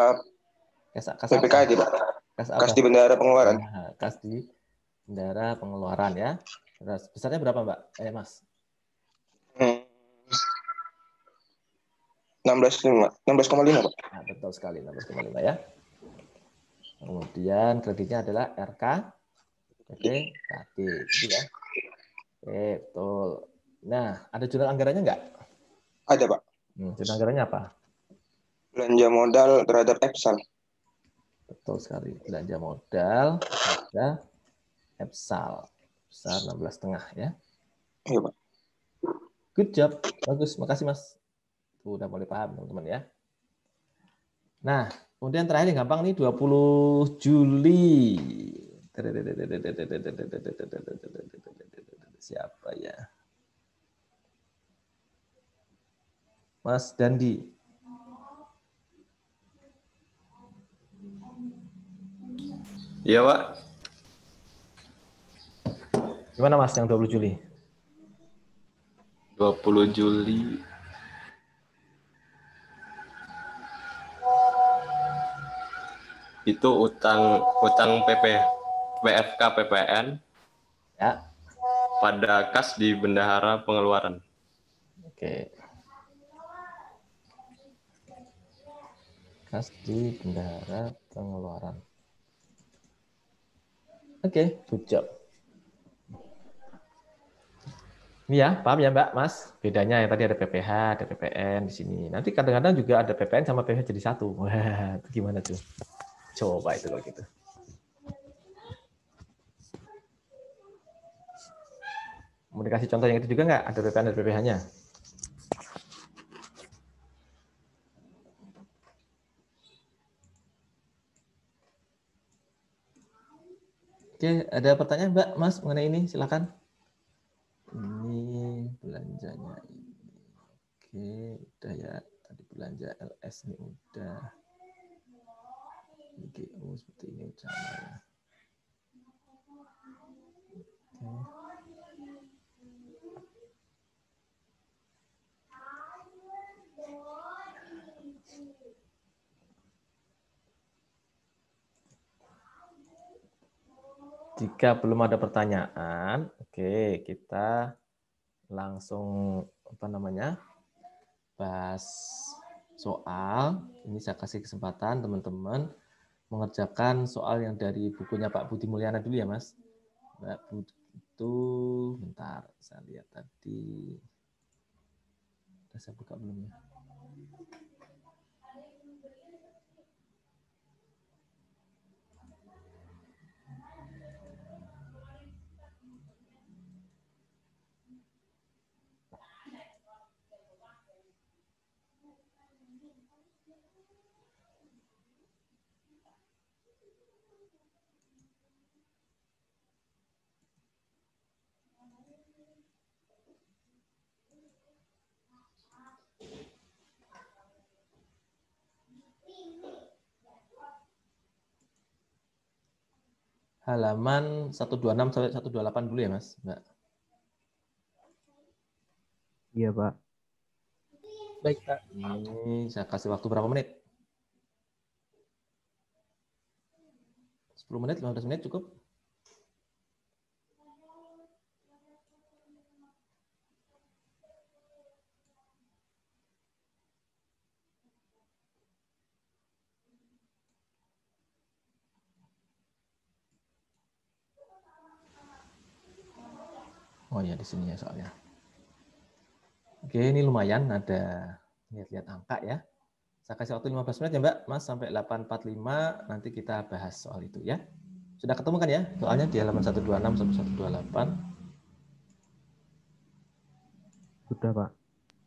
PPKD Pak. Kas di bendahara pengeluaran. Nah, kas di bendahara pengeluaran ya. Terus besarnya berapa Mbak? Mas? 16,5 Pak. Nah, betul sekali 16,5 ya. Kemudian kreditnya adalah RK PPKD gitu ya. Oke, betul. Nah, ada jurnal anggarannya nggak? Ada Pak. Jurnal anggarannya apa? belanja modal terhadap EPSAL. Betul sekali. Belanja modal pada EPSAL. Besar 16,5 ya. Iya, Pak. Good job. Bagus. Makasih, Mas. Tuh, udah mulai paham, teman-teman ya. Nah, kemudian terakhir yang gampang nih, 20 Juli. Siapa ya? Mas Dandi. Iya, Pak. Gimana Mas yang 20 Juli? 20 Juli. Itu utang PFK PPN ya, pada kas di bendahara pengeluaran. Oke. Kas di bendahara pengeluaran. Oke, good job. Ini ya, paham ya Mbak, Mas? Bedanya yang tadi ada PPH, ada PPN di sini. Nanti kadang-kadang juga ada PPN sama PPH jadi satu. Wah, itu gimana tuh? Coba itu kalau gitu. Mau dikasih contoh yang itu juga nggak? Ada PPN dan PPH-nya? Oke, ada pertanyaan Mbak, Mas mengenai ini? Silakan. Ini belanjanya ini. Oke, udah ya. Tadi belanja LS ini udah. GO seperti ini sama ya. Oke. Jika belum ada pertanyaan, oke, kita langsung bahas soal. Ini saya kasih kesempatan teman-teman mengerjakan soal yang dari bukunya Pak Budi Mulyana dulu ya, Mas. Mbak Budi itu, bentar, saya lihat tadi. Sudah saya buka belum ya? Halaman 126 sampai 128 dulu ya, Mas, Mbak. Iya, Pak. Baik, Pak. Ini saya kasih waktu berapa menit? 10 menit, 15 menit cukup? Oh ya, di sini ya soalnya. Oke, ini lumayan ada lihat-lihat angka ya. Saya kasih waktu 15 menit ya Mbak, Mas, sampai 8.45 nanti kita bahas soal itu ya. Sudah ketemu kan ya soalnya di halaman 126 sampai 128? Sudah, Pak.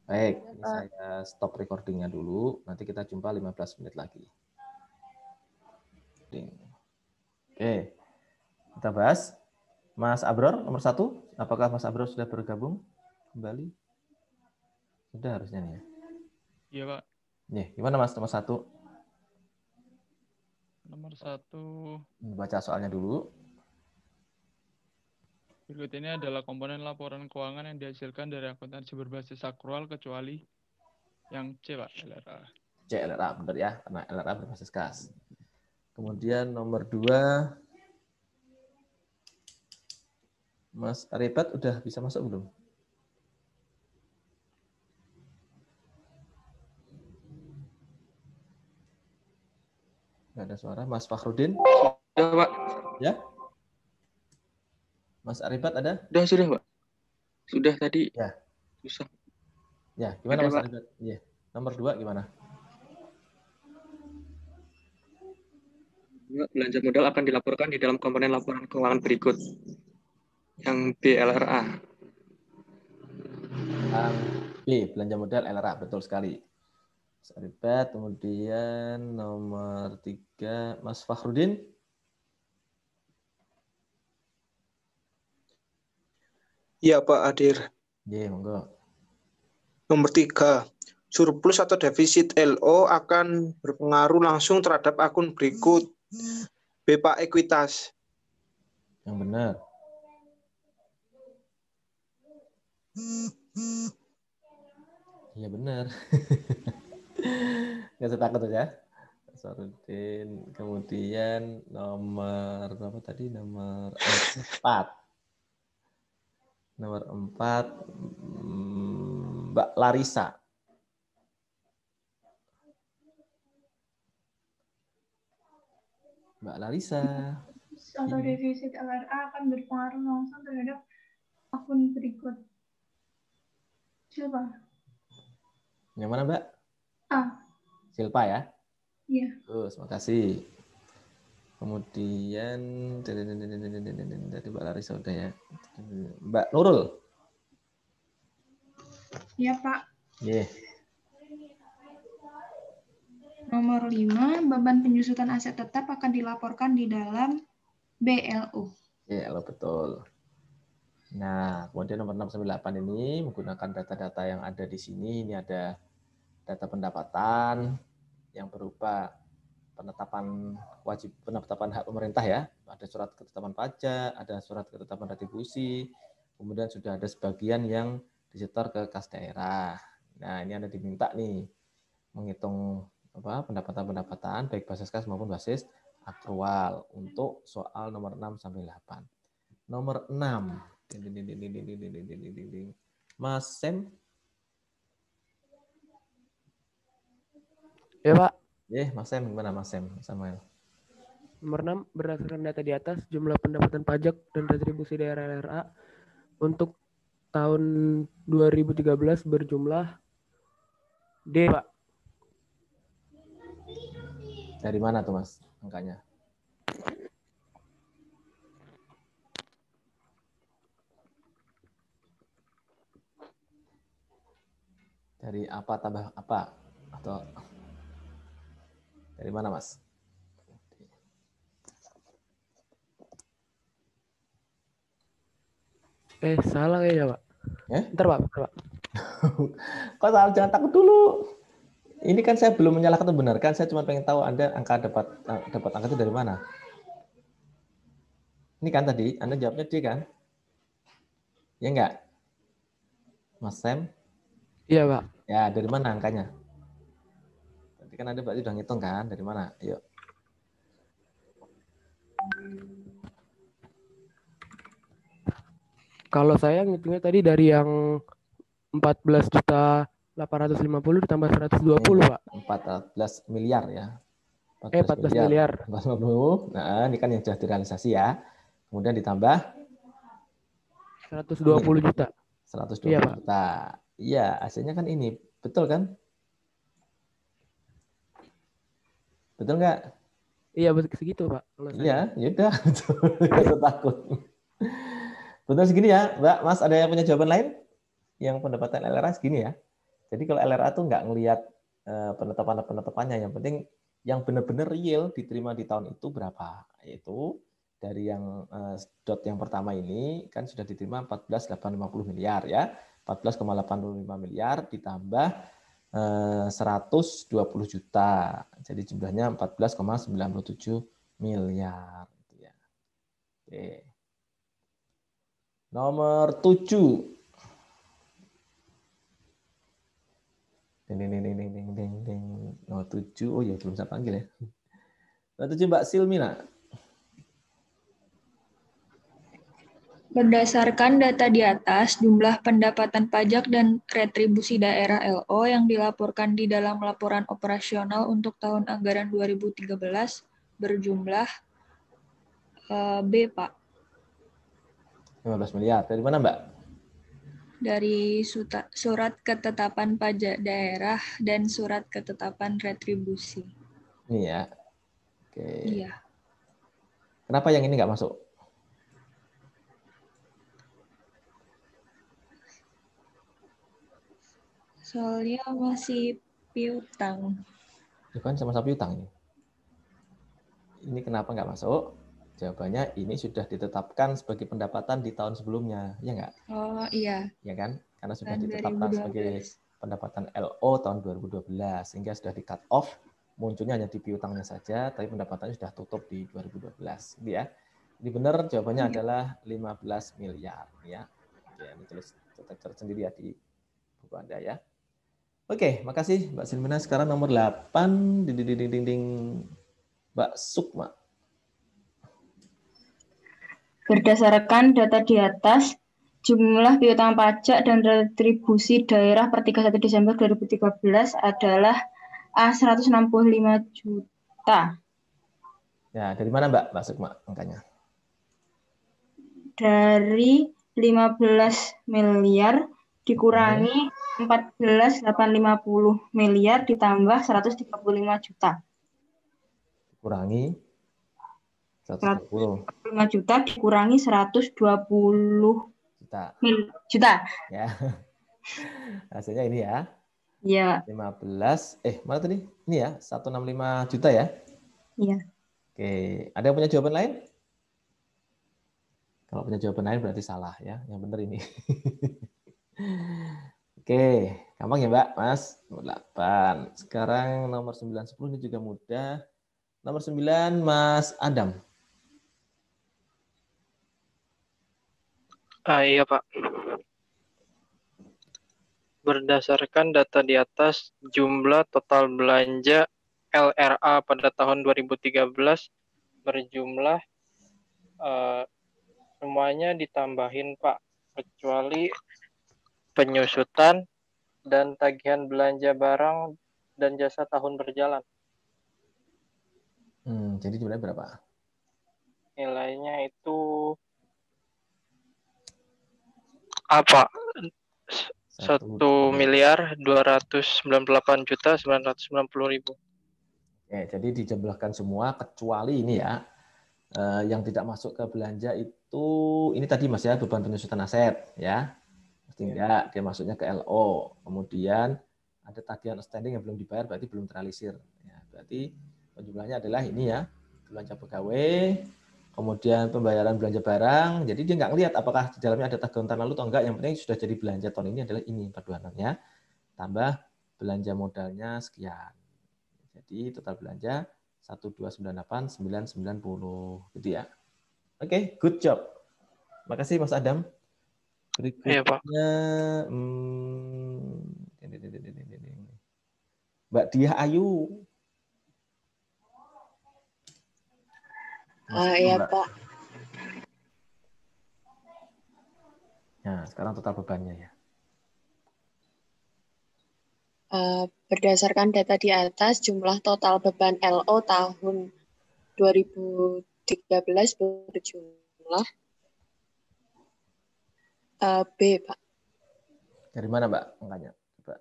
Baik, ini saya stop recordingnya dulu. Nanti kita jumpa 15 menit lagi. Oke, kita bahas. Mas Abror nomor 1, apakah Mas Abror sudah bergabung kembali? Sudah harusnya nih ya. Iya, Pak. Nih, gimana Mas nomor 1? Nomor 1. Baca soalnya dulu. Berikut ini adalah komponen laporan keuangan yang dihasilkan dari akuntansi berbasis akrual kecuali yang C, Pak, LRA. C, LRA, benar ya, karena LRA berbasis kas. Kemudian nomor 2, Mas Aribat udah bisa masuk belum? Nggak ada suara. Mas Fakhrudin? Sudah, Pak. Ya? Mas Aribat ada? Sudah, Pak. Sudah tadi. Ya. Susah. Ya, gimana Ada, Mas Pak. Aribat? Iya. Nomor 2 gimana? Belanja modal akan dilaporkan di dalam komponen laporan keuangan berikut. Yang BLRA. Yang B, belanja modal LRA, betul sekali. Mas Aribat, kemudian nomor 3, Mas Fakhrudin. Iya Pak Adir. Iya, monggo. Nomor 3, surplus atau defisit LO akan berpengaruh langsung terhadap akun berikut. B Pak, ekuitas. Yang benar. Iya benar. Nggak usah takut ya. Sarudin. Kemudian nomor berapa tadi? Nomor 4. Nomor 4, Mbak Larissa. Mbak Larissa. Atau defisit LRA akan berpengaruh langsung terhadap akun berikut. Silpa. Yang mana, Mbak? A. Silpa ya? Iya. Terima kasih. Kemudian dari Mbak Larissa udah ya. Mbak Nurul. Iya, Pak. Yeah. Nomor 5, beban penyusutan aset tetap akan dilaporkan di dalam BLU. BLU, betul. Nah, kemudian nomor 6 sampai 8 ini menggunakan data-data yang ada di sini. Ini ada data pendapatan yang berupa penetapan hak pemerintah ya. Ada surat ketetapan pajak, ada surat ketetapan retribusi, kemudian sudah ada sebagian yang disetor ke kas daerah. Nah, ini Anda diminta nih menghitung pendapatan baik basis kas maupun basis akrual untuk soal nomor 6 sampai 8. Nomor 6. Mas Sem. Ya, Pak. Mas Sem, gimana Mas Sem? Samuel. Nomor 6, berdasarkan data di atas, jumlah pendapatan pajak dan retribusi daerah LRA untuk tahun 2013 berjumlah D, Pak. Dari mana tuh, Mas, angkanya? Dari apa tambah apa? Atau dari mana, Mas? Salah kayaknya, Pak. Bentar, Pak. Kok salah? Jangan takut dulu. Ini kan saya belum menyalahkan atau benarkan, saya cuma pengen tahu Anda dapat angka itu dari mana. Ini kan tadi, Anda jawabnya D kan? Ya enggak? Mas Sam? Iya, Pak. Ya, dari mana angkanya? Tadi kan Anda berarti udah ngitung kan? Dari mana? Ayo. Kalau saya ngitungnya tadi dari yang 14.850 ditambah 120, Pak. 14 miliar ya. 14 miliar. 450. Nah, ini kan yang sudah direalisasi ya. Kemudian ditambah 120 juta. 120 iya, juta. Iya, hasilnya kan ini. Betul kan? Betul nggak? Iya, betul segitu, Pak. Iya, yaudah. Nggak usah takut. Betul segini ya, Mbak. Mas, ada yang punya jawaban lain? Yang pendapatan LRA segini ya. Jadi kalau LRA tuh nggak ngelihat penetapannya. Yang penting yang benar-benar real diterima di tahun itu berapa. Yaitu dari yang dot yang pertama ini kan sudah diterima 14.850 miliar ya. 14,85 miliar ditambah 120 juta. Jadi jumlahnya 14,97 miliar. Oke. Nomor 7. Nomor 7. Oh ya, belum saya panggil ya. Nomor 7 Mbak Silmina. Berdasarkan data di atas, jumlah pendapatan pajak dan retribusi daerah LO yang dilaporkan di dalam laporan operasional untuk tahun anggaran 2013 berjumlah B, Pak. 15 miliar. Dari mana, Mbak? Dari surat ketetapan pajak daerah dan surat ketetapan retribusi. Ini ya. Oke. Iya. Kenapa yang ini nggak masuk? Soalnya masih piutang. Itu kan sama-sama piutang ini. Ini kenapa nggak masuk? Jawabannya ini sudah ditetapkan sebagai pendapatan di tahun sebelumnya, ya nggak? Oh iya. Ya kan? Karena sudah Tahun ditetapkan 2012. sebagai pendapatan LO tahun 2012, sehingga sudah di cut off, munculnya hanya di piutangnya saja, tapi pendapatannya sudah tutup di 2012. Gitu ya. Jadi benar jawabannya adalah 15 miliar. Ya. Oke, ini tulis tersendiri ya di buku Anda ya. Oke, makasih Mbak Silmina. Sekarang nomor 8, Mbak Sukma. Berdasarkan data di atas, jumlah piutang pajak dan retribusi daerah per 31 Desember 2013 adalah A165 juta. Ya, dari mana Mbak Sukma angkanya? Dari 15 miliar dikurangi 14.850 miliar ditambah 135 juta. Kurangi 140. 5 juta dikurangi 120 juta. Ya. Hasilnya ini ya. Iya. 15, mana tadi? Ini ya, 165 juta ya? Iya. Oke, ada yang punya jawaban lain? Kalau punya jawaban lain berarti salah ya. Yang benar ini. Oke, gampang ya Mbak, Mas. Nomor 8. Sekarang nomor 9, 10 ini juga mudah. Nomor 9, Mas Adam. Iya Pak. Berdasarkan data di atas, jumlah total belanja LRA pada tahun 2013 berjumlah semuanya ditambahin Pak, kecuali penyusutan dan tagihan belanja barang dan jasa tahun berjalan. Jadi jumlahnya berapa? Nilainya itu apa? 1.298.990.000. Jadi dijumlahkan semua kecuali ini ya, yang tidak masuk ke belanja itu, ini tadi Mas ya, beban penyusutan aset ya, pasti enggak, dia masuknya ke LO. Kemudian ada tagihan outstanding yang belum dibayar, berarti belum terrealisir. Ya, berarti jumlahnya adalah ini ya, belanja pegawai, kemudian pembayaran belanja barang. Jadi dia nggak ngelihat apakah di dalamnya ada tagihan tahun lalu atau enggak. Yang penting sudah jadi belanja tahun ini adalah ini 426-nya, tambah belanja modalnya sekian. Jadi total belanja 1.298.990 gitu ya. Oke, good job. Makasih Mas Adam. Berikutnya Mbak Diah Ayu. Iya Pak. Nah, sekarang total bebannya ya. Berdasarkan data di atas, jumlah total beban LO tahun 2013 berjumlah B, Pak. Dari mana, Mbak, angkanya? Coba.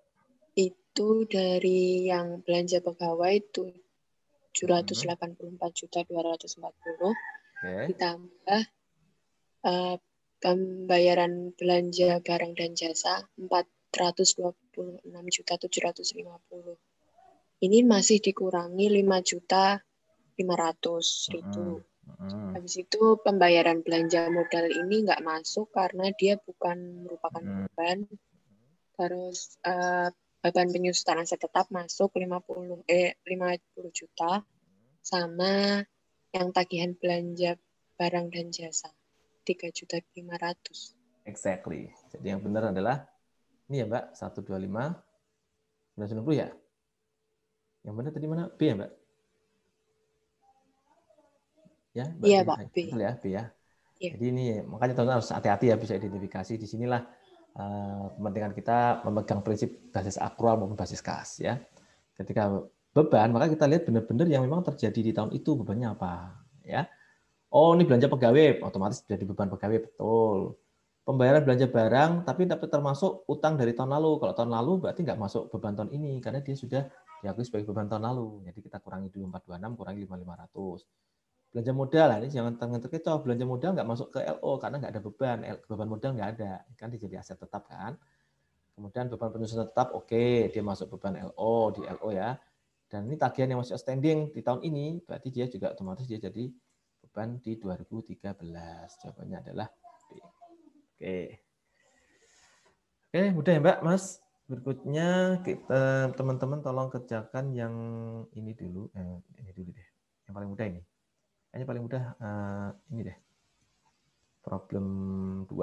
Itu dari yang belanja pegawai itu 784.240 ditambah pembayaran belanja barang dan jasa 426.750. Ini masih dikurangi 5.500.000. Habis itu pembayaran belanja modal ini nggak masuk karena dia bukan merupakan beban, Terus beban penyusutan aset tetap masuk 50 juta, sama yang tagihan belanja barang dan jasa 3.500.000. Exactly. Jadi yang benar adalah ini ya Mbak, 125 990 ya. Yang benar tadi mana? B ya Mbak? Ya, Mbak. Iya Pak, B. Betul ya, B ya. Iya. Jadi ini makanya teman-teman harus hati-hati ya bisa identifikasi. Di sinilah kepentingan kita memegang prinsip basis akrual maupun basis kas ya. Ketika beban, maka kita lihat benar-benar yang memang terjadi di tahun itu bebannya apa ya. Oh, ini belanja pegawai, otomatis jadi beban pegawai, betul. Pembayaran belanja barang, tapi dapat termasuk utang dari tahun lalu. Kalau tahun lalu berarti nggak masuk beban tahun ini, karena dia sudah diakui sebagai beban tahun lalu. Jadi kita kurangi dulu 426, kurangi 5.500. Belanja modal, ini jangan terkecoh. Belanja modal nggak masuk ke LO, karena nggak ada beban. Beban modal nggak ada, kan dia jadi aset tetap kan. Kemudian beban penyusunan tetap, oke, dia masuk beban LO, di LO ya. Dan ini tagihan yang masih outstanding di tahun ini, berarti dia juga otomatis dia jadi beban di 2013. Jawabannya adalah B. Oke, mudah ya Mbak, Mas. Berikutnya kita teman-teman tolong kerjakan yang ini dulu, ini dulu deh. Yang paling mudah ini. Kayaknya paling mudah ini deh. Problem 2.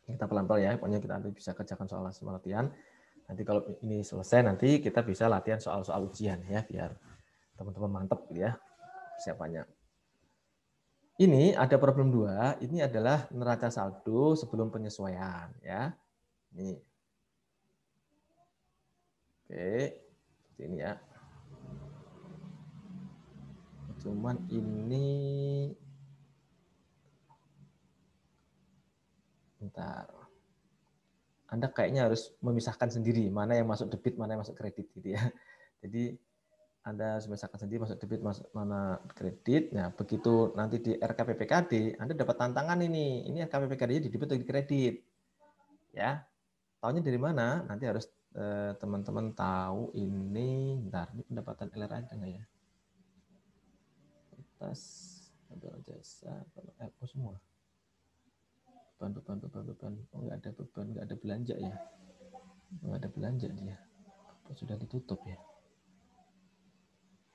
Kita pelan-pelan ya, pokoknya kita nanti bisa kerjakan soal latihan. Nanti kalau ini selesai, nanti kita bisa latihan soal-soal ujian ya, biar teman-teman mantep ya persiapannya. Ini ada problem 2, ini adalah neraca saldo sebelum penyesuaian ya. Ini. Oke, seperti ini ya. Cuman ini bentar. Anda kayaknya harus memisahkan sendiri mana yang masuk debit, mana yang masuk kredit gitu ya. Jadi Anda harus memisahkan sendiri masuk debit, mana kredit. Nah, begitu nanti di RKPPKD, Anda dapat tantangan ini. Ini RKPPKD-nya di debit atau di kredit. Ya. Tahunya dari mana? Nanti harus teman-teman tahu ini. Bentar, ini pendapatan LRA ada nggak ya? Atas, ada jasa, LO semua. Beban. Oh, nggak ada beban, nggak ada belanja ya. Nggak ada belanja dia. Apa sudah ditutup ya?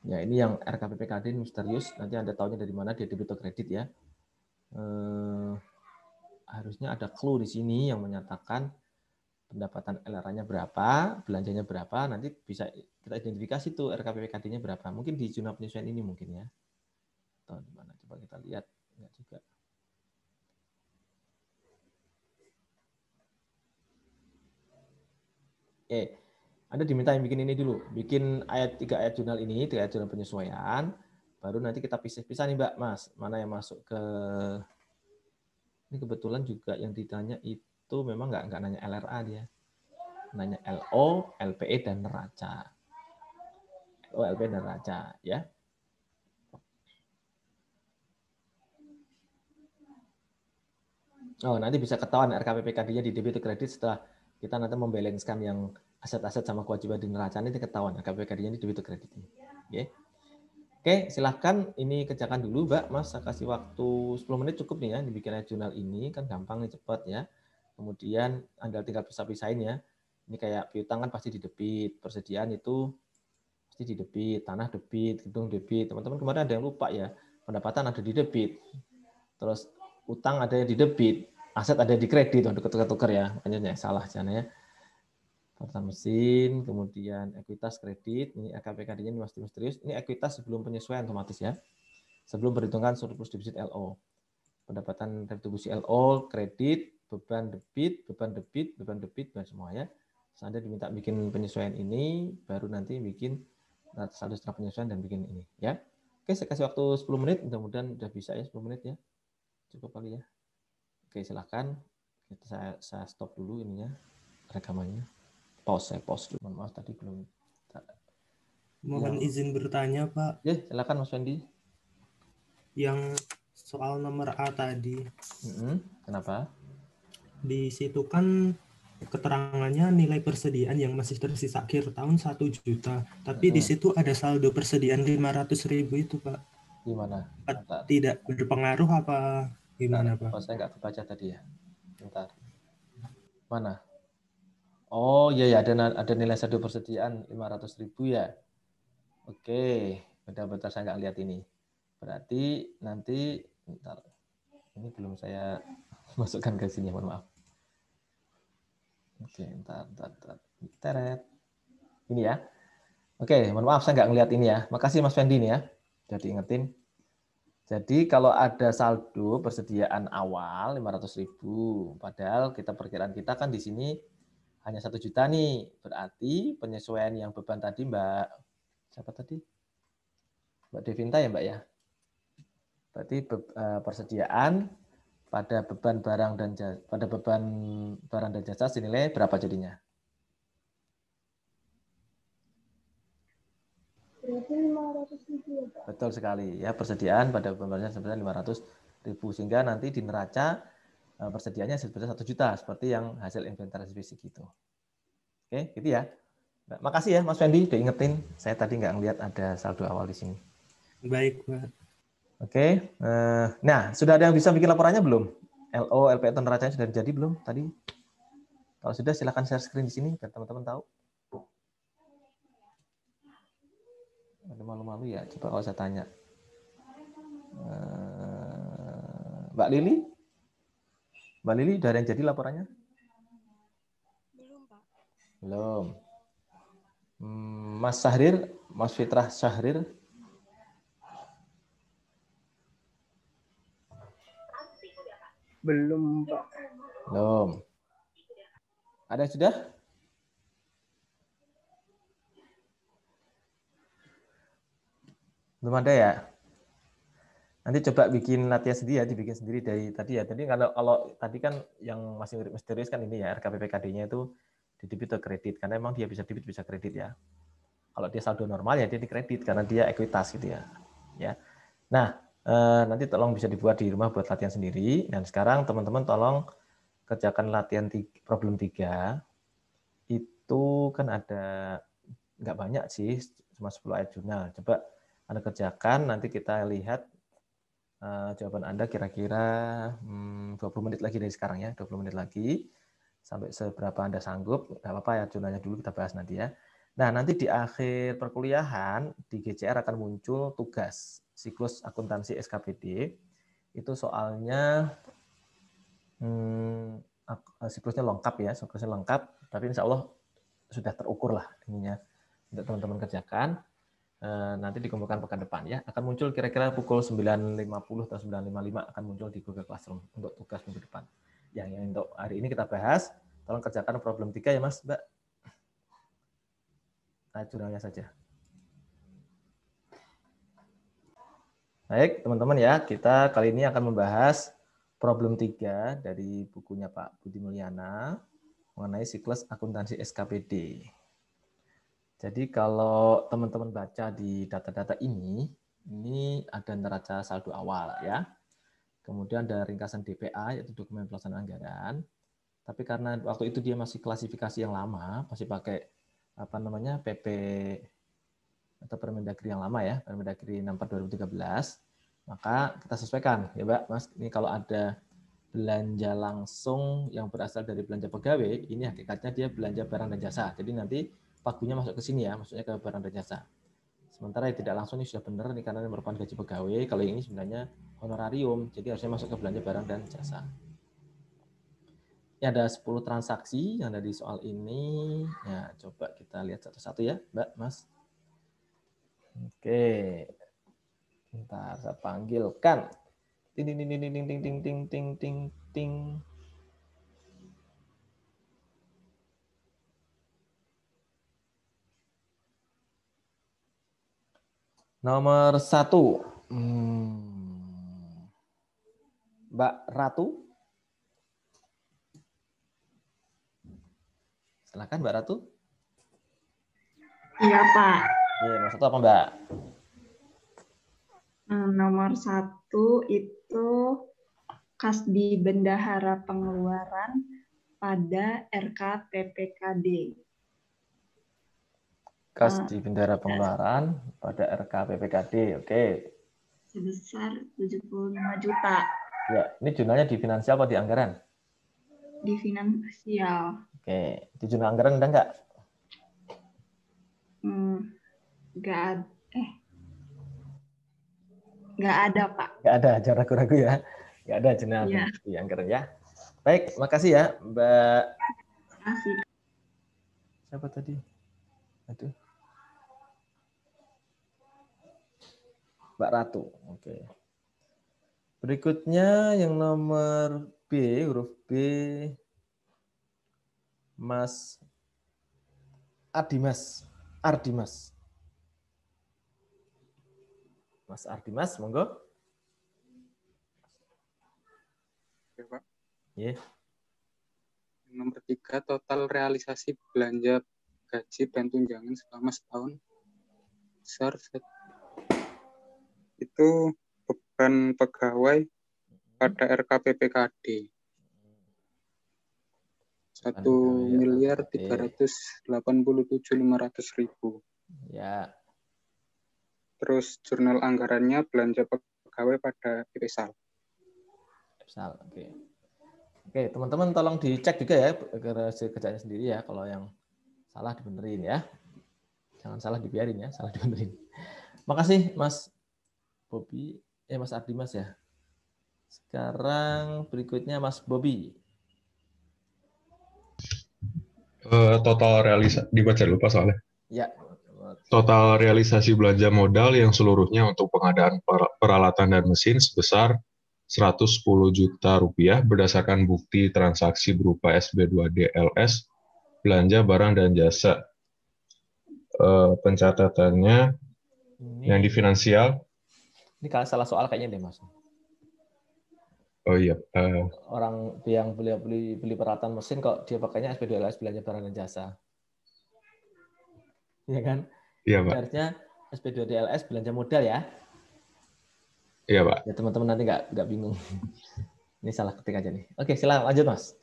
Ya, ini yang RKPPKD misterius. Nanti Anda tahunya dari mana dia debit atau kredit ya. Harusnya ada clue di sini yang menyatakan pendapatan LRA-nya berapa, belanjanya berapa. Nanti bisa kita identifikasi tuh RKPPKD-nya berapa. Mungkin di jurnal penyesuaian ini mungkin ya. Atau di mana? Coba kita lihat. Enggak juga. Anda diminta yang bikin ini dulu, bikin 3 ayat jurnal ini, 3 ayat jurnal penyesuaian, baru nanti kita pisah-pisah nih Mbak, Mas, mana yang masuk ke, ini kebetulan juga yang ditanya itu memang nggak nanya LRA dia, nanya LO, LPE, dan neraca. LO, LPE, dan neraca, ya. Oh, nanti bisa ketahuan RKPPKD-nya di debit atau kredit setelah kita nanti membalanskan yang aset-aset sama kewajiban di neraca ini ketahuan RKPPKD-nya di debit atau kredit ini. Oke, silahkan ini kerjakan dulu, Mbak. Mas, saya kasih waktu 10 menit cukup nih ya, dibikin aja jurnal ini, kan gampang nih, cepat ya. Kemudian Anda tinggal pisah-pisahin ya. Ini kayak piutang kan pasti di debit, persediaan itu pasti di debit, tanah debit, gedung debit. Teman-teman kemarin ada yang lupa ya, pendapatan ada di debit, terus utang ada di debit, aset ada di kredit, untuk tukar-tukar ya, makanya salah jangan ya. Pertama mesin, kemudian ekuitas kredit, ini RKPKD-nya ini masih misterius. Ini ekuitas sebelum penyesuaian otomatis ya. Sebelum perhitungan surplus defisit LO. Pendapatan retribusi LO, kredit, beban debit, beban semua ya. Terus Anda diminta bikin penyesuaian ini, baru nanti bikin saldo setelah penyesuaian dan bikin ini ya. Oke, saya kasih waktu 10 menit, mudah-mudahan udah bisa ya 10 menit ya. Cukup kali ya. Oke, silakan. Saya stop dulu ininya, rekamannya. Saya pause dulu. Maaf tadi belum. Mohon izin bertanya, Pak. Ya, silakan Mas Wendy. Yang soal nomor A tadi. Kenapa? Di situ kan keterangannya nilai persediaan yang masih tersisa akhir tahun 1 juta. Tapi di situ ada saldo persediaan 500.000 itu, Pak. Di mana? Tidak berpengaruh apa Gimana, Pak? Oh, saya nggak kebaca tadi ya. Bentar. Mana? Oh, iya ya, ada nilai saldo persediaan 500.000 ya. Oke, bentar-bentar saya nggak lihat ini. Berarti nanti, bentar. Ini belum saya masukkan ke sini, mohon maaf. Oke, bentar. Teret. Ini ya. Oke, mohon maaf saya nggak ngelihat ini ya. Makasih Mas Fendi nih ya. Udah diingetin. Jadi kalau ada saldo persediaan awal 500.000, padahal perkiraan kita kan di sini hanya 1 juta nih. Berarti penyesuaian yang beban tadi Mbak, siapa tadi? Mbak Devinta ya Mbak ya? Berarti persediaan pada beban barang dan jasa senilai berapa jadinya? Berarti 500.000 ya, Pak? Betul sekali ya, persediaan pada beban sebesar 500.000 sehingga nanti di neraca persediaannya sebesar 1 juta seperti yang hasil inventarisasi fisik itu. Oke, gitu ya. Nah, makasih ya Mas Fendi udah ingetin. Saya tadi nggak ngelihat ada saldo awal di sini. Baik, Pak. Oke, nah sudah ada yang bisa bikin laporannya belum? LO, LPE atau neracanya sudah jadi belum tadi? Kalau sudah silakan share screen di sini biar teman-teman tahu. Ada malu-malu ya, coba kalau saya tanya. Mbak Lili? Mbak Lili, udah ada yang jadi laporannya? Belum, Pak. Belum. Mas Syahrir, Mas Fitrah Syahrir? Belum, Pak. Belum. Ada yang sudah? Belum ada ya? Nanti coba bikin latihan sendiri ya, dibikin sendiri dari tadi ya. Tadi kalau tadi kan yang masih misterius kan ini ya, RKPPKD-nya itu di debit atau kredit, karena emang dia bisa debit bisa kredit ya. Kalau dia saldo normal ya dia dikredit karena dia ekuitas gitu ya. Ya. Nah, nanti tolong bisa dibuat di rumah buat latihan sendiri. Dan sekarang teman-teman tolong kerjakan latihan problem 3. Itu kan ada nggak banyak sih, cuma 10 ayat jurnal. Coba Anda kerjakan, nanti kita lihat jawaban Anda kira-kira 20 menit lagi dari sekarang ya, 20 menit lagi. Sampai seberapa Anda sanggup, nggak apa-apa ya, jurnalnya dulu kita bahas nanti ya. Nah, nanti di akhir perkuliahan, di GCR akan muncul tugas siklus akuntansi SKPD. Itu soalnya siklusnya lengkap ya, siklusnya lengkap, tapi insya Allah sudah terukur lah ininya untuk teman-teman kerjakan. Nanti dikumpulkan pekan depan ya, akan muncul kira-kira pukul 9.50 atau 9.55 akan muncul di Google Classroom untuk tugas minggu depan. Yang untuk hari ini kita bahas, tolong kerjakan problem 3 ya Mas, Mbak. Nah, jurnalnya saja. Baik, teman-teman ya, kita kali ini akan membahas problem 3 dari bukunya Pak Budi Mulyana mengenai siklus akuntansi SKPD. Jadi kalau teman-teman baca di data-data ini ada neraca saldo awal ya. Kemudian ada ringkasan DPA yaitu dokumen pelaksanaan anggaran. Tapi karena waktu itu dia masih klasifikasi yang lama, masih pakai PP atau Permendagri yang lama ya, Permendagri 64/2013, maka kita sesuaikan ya Mbak, Mas. Ini kalau ada belanja langsung yang berasal dari belanja pegawai, ini hakikatnya dia belanja barang dan jasa. Jadi nanti pagunya masuk ke sini ya, maksudnya ke barang dan jasa. Sementara yang tidak langsung ini sudah benar nih karena ini merupakan gaji pegawai. Kalau ini sebenarnya honorarium, jadi harusnya masuk ke belanja barang dan jasa. Ini ada 10 transaksi yang ada di soal ini. Ya, coba kita lihat satu-satu ya, Mbak, Mas. Oke. Bentar, saya panggilkan. Ting ting ting ting ting ting ting ting ting ting. Nomor 1. Mbak Ratu. Silakan Mbak Ratu. Iya, Pak. Iya, nomor 1 apa Mbak? Nomor 1 itu kas di bendahara pengeluaran pada RKPPKD. Kas di bendahara pengeluaran pada RKPPKD, oke. Sebesar 75 juta. Ya, ini jurnalnya di finansial apa di anggaran? Di finansial. Oke, di jurnal anggaran ada nggak? Nggak ada, Pak. Nggak ada, jangan ragu-ragu ya. Nggak ada jurnal Iya. di anggaran ya. Baik, makasih ya, Mbak. Makasih. Siapa tadi? Aduh. Mbak Ratu. Oke. Berikutnya yang nomor B, huruf B, Mas Ardimas. Mas Ardimas, monggo. Oke, Pak. Yeah. Nomor 3, total realisasi belanja gaji dan tunjangan selama setahun. Besar itu beban pegawai pada RKPPKD. 1.387.500.000. Ya. Terus jurnal anggarannya belanja pegawai pada EPSAL. Oke. Oke, teman-teman tolong dicek juga ya kerjanya sendiri ya. Kalau yang salah dibenerin ya. Jangan salah dibiarin ya, salah dibenerin. Makasih Mas Bobi, Mas Ardimas ya. Sekarang berikutnya Mas Bobi. Total realisasi dibaca lupa soalnya. Ya. Total realisasi belanja modal yang seluruhnya untuk pengadaan peralatan dan mesin sebesar 110 juta rupiah berdasarkan bukti transaksi berupa SB2DLS belanja barang dan jasa. Pencatatannya yang di finansial. Ini kalau salah soal kayaknya deh Mas. Oh iya. Orang yang beli peralatan mesin kok dia pakainya SB2LS belanja barang dan jasa. Iya kan? Iya, Pak. Harusnya SB2DLS belanja modal ya. Iya, Pak. Ya teman-teman nanti nggak bingung. Ini salah ketik aja nih. Oke, silakan lanjut Mas.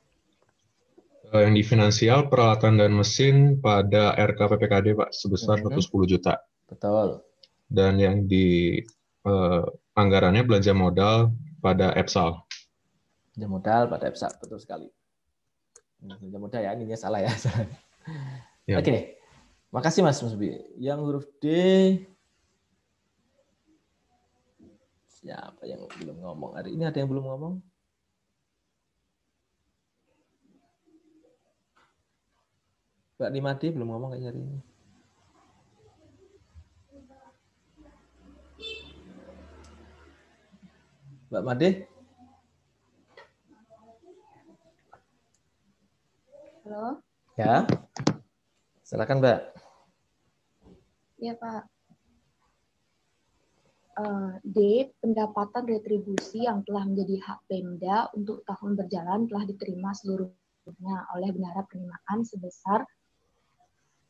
Yang di finansial peralatan dan mesin pada RKPPKD Pak sebesar 110 juta. Betul. Dan yang di anggarannya belanja modal pada EPSAL. Belanja modal pada EPSAL, betul sekali. Belanja modal ya, ininya salah ya. Ya. Oke. Makasih Mas Musbi. Yang huruf D, siapa yang belum ngomong? Hari ini ada yang belum ngomong? Mbak Nimade belum ngomong kayaknya hari ini. Mbak Made? Halo? Ya. Silakan, Mbak. Ya, Pak. D. Pendapatan retribusi yang telah menjadi hak Pemda untuk tahun berjalan telah diterima seluruhnya oleh bendahara penerimaan sebesar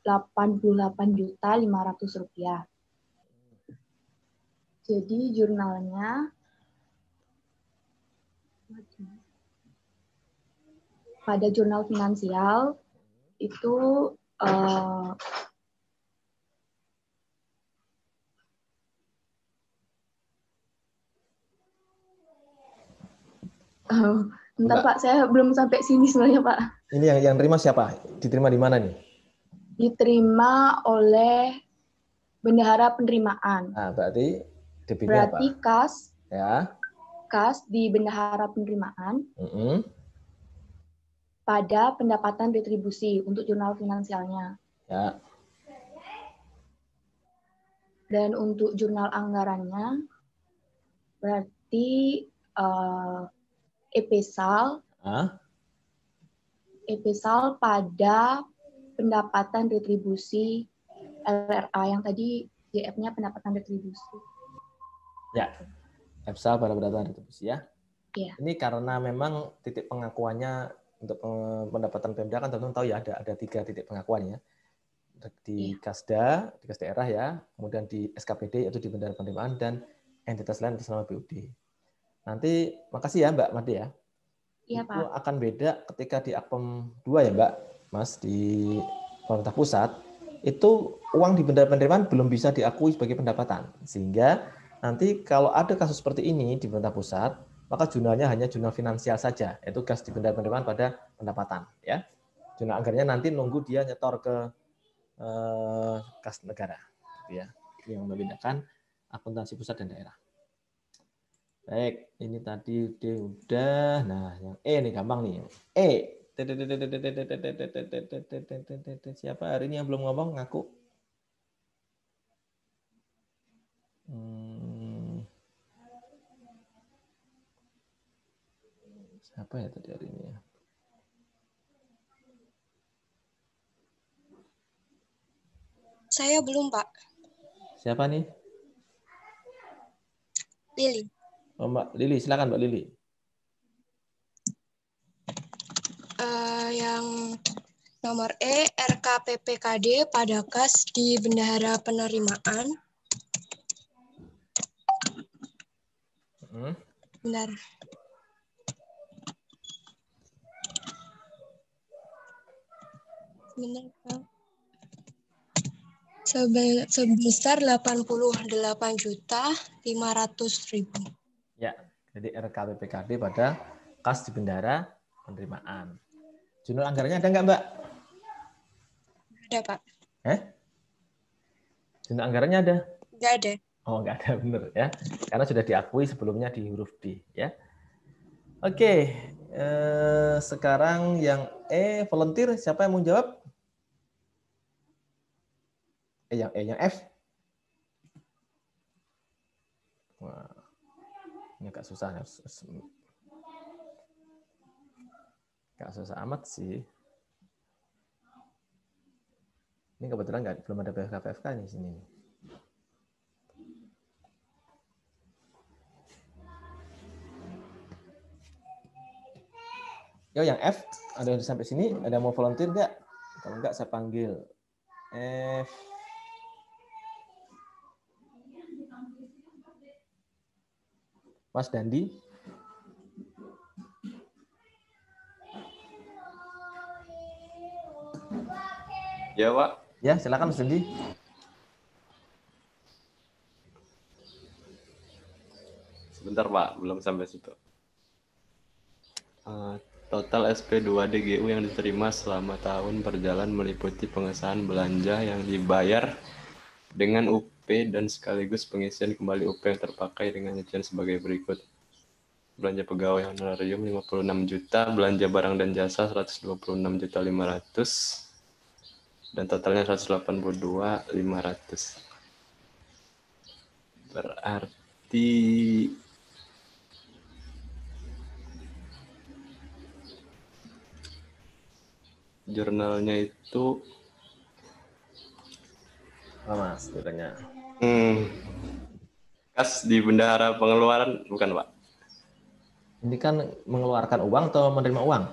Rp88.500.000. Jadi jurnalnya pada jurnal finansial itu bentar Pak, saya belum sampai sini sebenarnya Pak. Ini yang terima siapa? Diterima di mana nih? Diterima oleh bendahara penerimaan. Nah, berarti debitnya berarti apa? kas. Ya. Kas di bendahara penerimaan pada pendapatan retribusi untuk jurnal finansialnya. Ya. Dan untuk jurnal anggarannya berarti EPSAL pada pendapatan retribusi LRA yang tadi JF-nya pendapatan retribusi. Ya. EPSAL pada pendapatan retribusi ya. Iya. Ini karena memang titik pengakuannya untuk pendapatan Pemda kan teman-teman tahu ya ada 3 titik pengakuannya. Di Kasda, di Kas Daerah ya, kemudian di SKPD yaitu di Bendahara Penerimaan dan entitas lain atas nama BUD. Nanti makasih ya Mbak Made ya. Iya, Itu Pak. akan beda ketika di Akpom 2 ya Mbak, Mas, di pemerintah pusat, itu uang di Bendahara Penerimaan belum bisa diakui sebagai pendapatan. Sehingga nanti kalau ada kasus seperti ini di pemerintah pusat, maka jurnalnya hanya jurnal finansial saja, yaitu kas di bendahara penerimaan pada pendapatan. Ya, jurnal anggarannya nanti nunggu dia nyetor ke kas negara, gitu ya, yang membedakan akuntansi pusat dan daerah. Baik, ini tadi D udah. Nah, yang E nih gampang nih. E. Siapa hari ini yang belum ngomong ngaku? Siapa ya tadi hari ini ya? Saya belum, Pak. Siapa nih? Lili. Oh, Mbak Lili, silakan Mbak Lili. Yang nomor E, RKPPKD pada kas di bendahara penerimaan. Bentar. Benar, Pak. Sebesar 88.500.000. Ya, jadi RKPPKD pada kas di bendahara penerimaan. Jurnal anggarannya ada nggak, Mbak? Ada, Pak. Jurnal anggarannya ada? Nggak ada. Oh, nggak ada, bener ya. Karena sudah diakui sebelumnya di huruf D, ya. Oke, sekarang yang E, volunteer, siapa yang mau jawab? Yang F. Wah, ini agak susah. Gak susah amat sih. Ini kebetulan belum ada PFK di sini. Yo, yang F, ada yang sampai sini? Ada yang mau volunteer nggak? Kalau nggak, saya panggil F. Mas Dandi. Ya, Pak. Ya, silakan Mas Dandi. Sebentar, Pak. Belum sampai situ. Total SP2DGU yang diterima selama tahun berjalan meliputi pengesahan belanja yang dibayar dengan UP dan sekaligus pengisian kembali UP yang terpakai dengan rincian sebagai berikut. Belanja pegawai honorarium 56 juta, belanja barang dan jasa 126.500.000 dan totalnya 182.500. Berarti jurnalnya itu Mas, jurnalnya. Kas di bendahara pengeluaran bukan, Pak? Ini kan mengeluarkan uang atau menerima uang?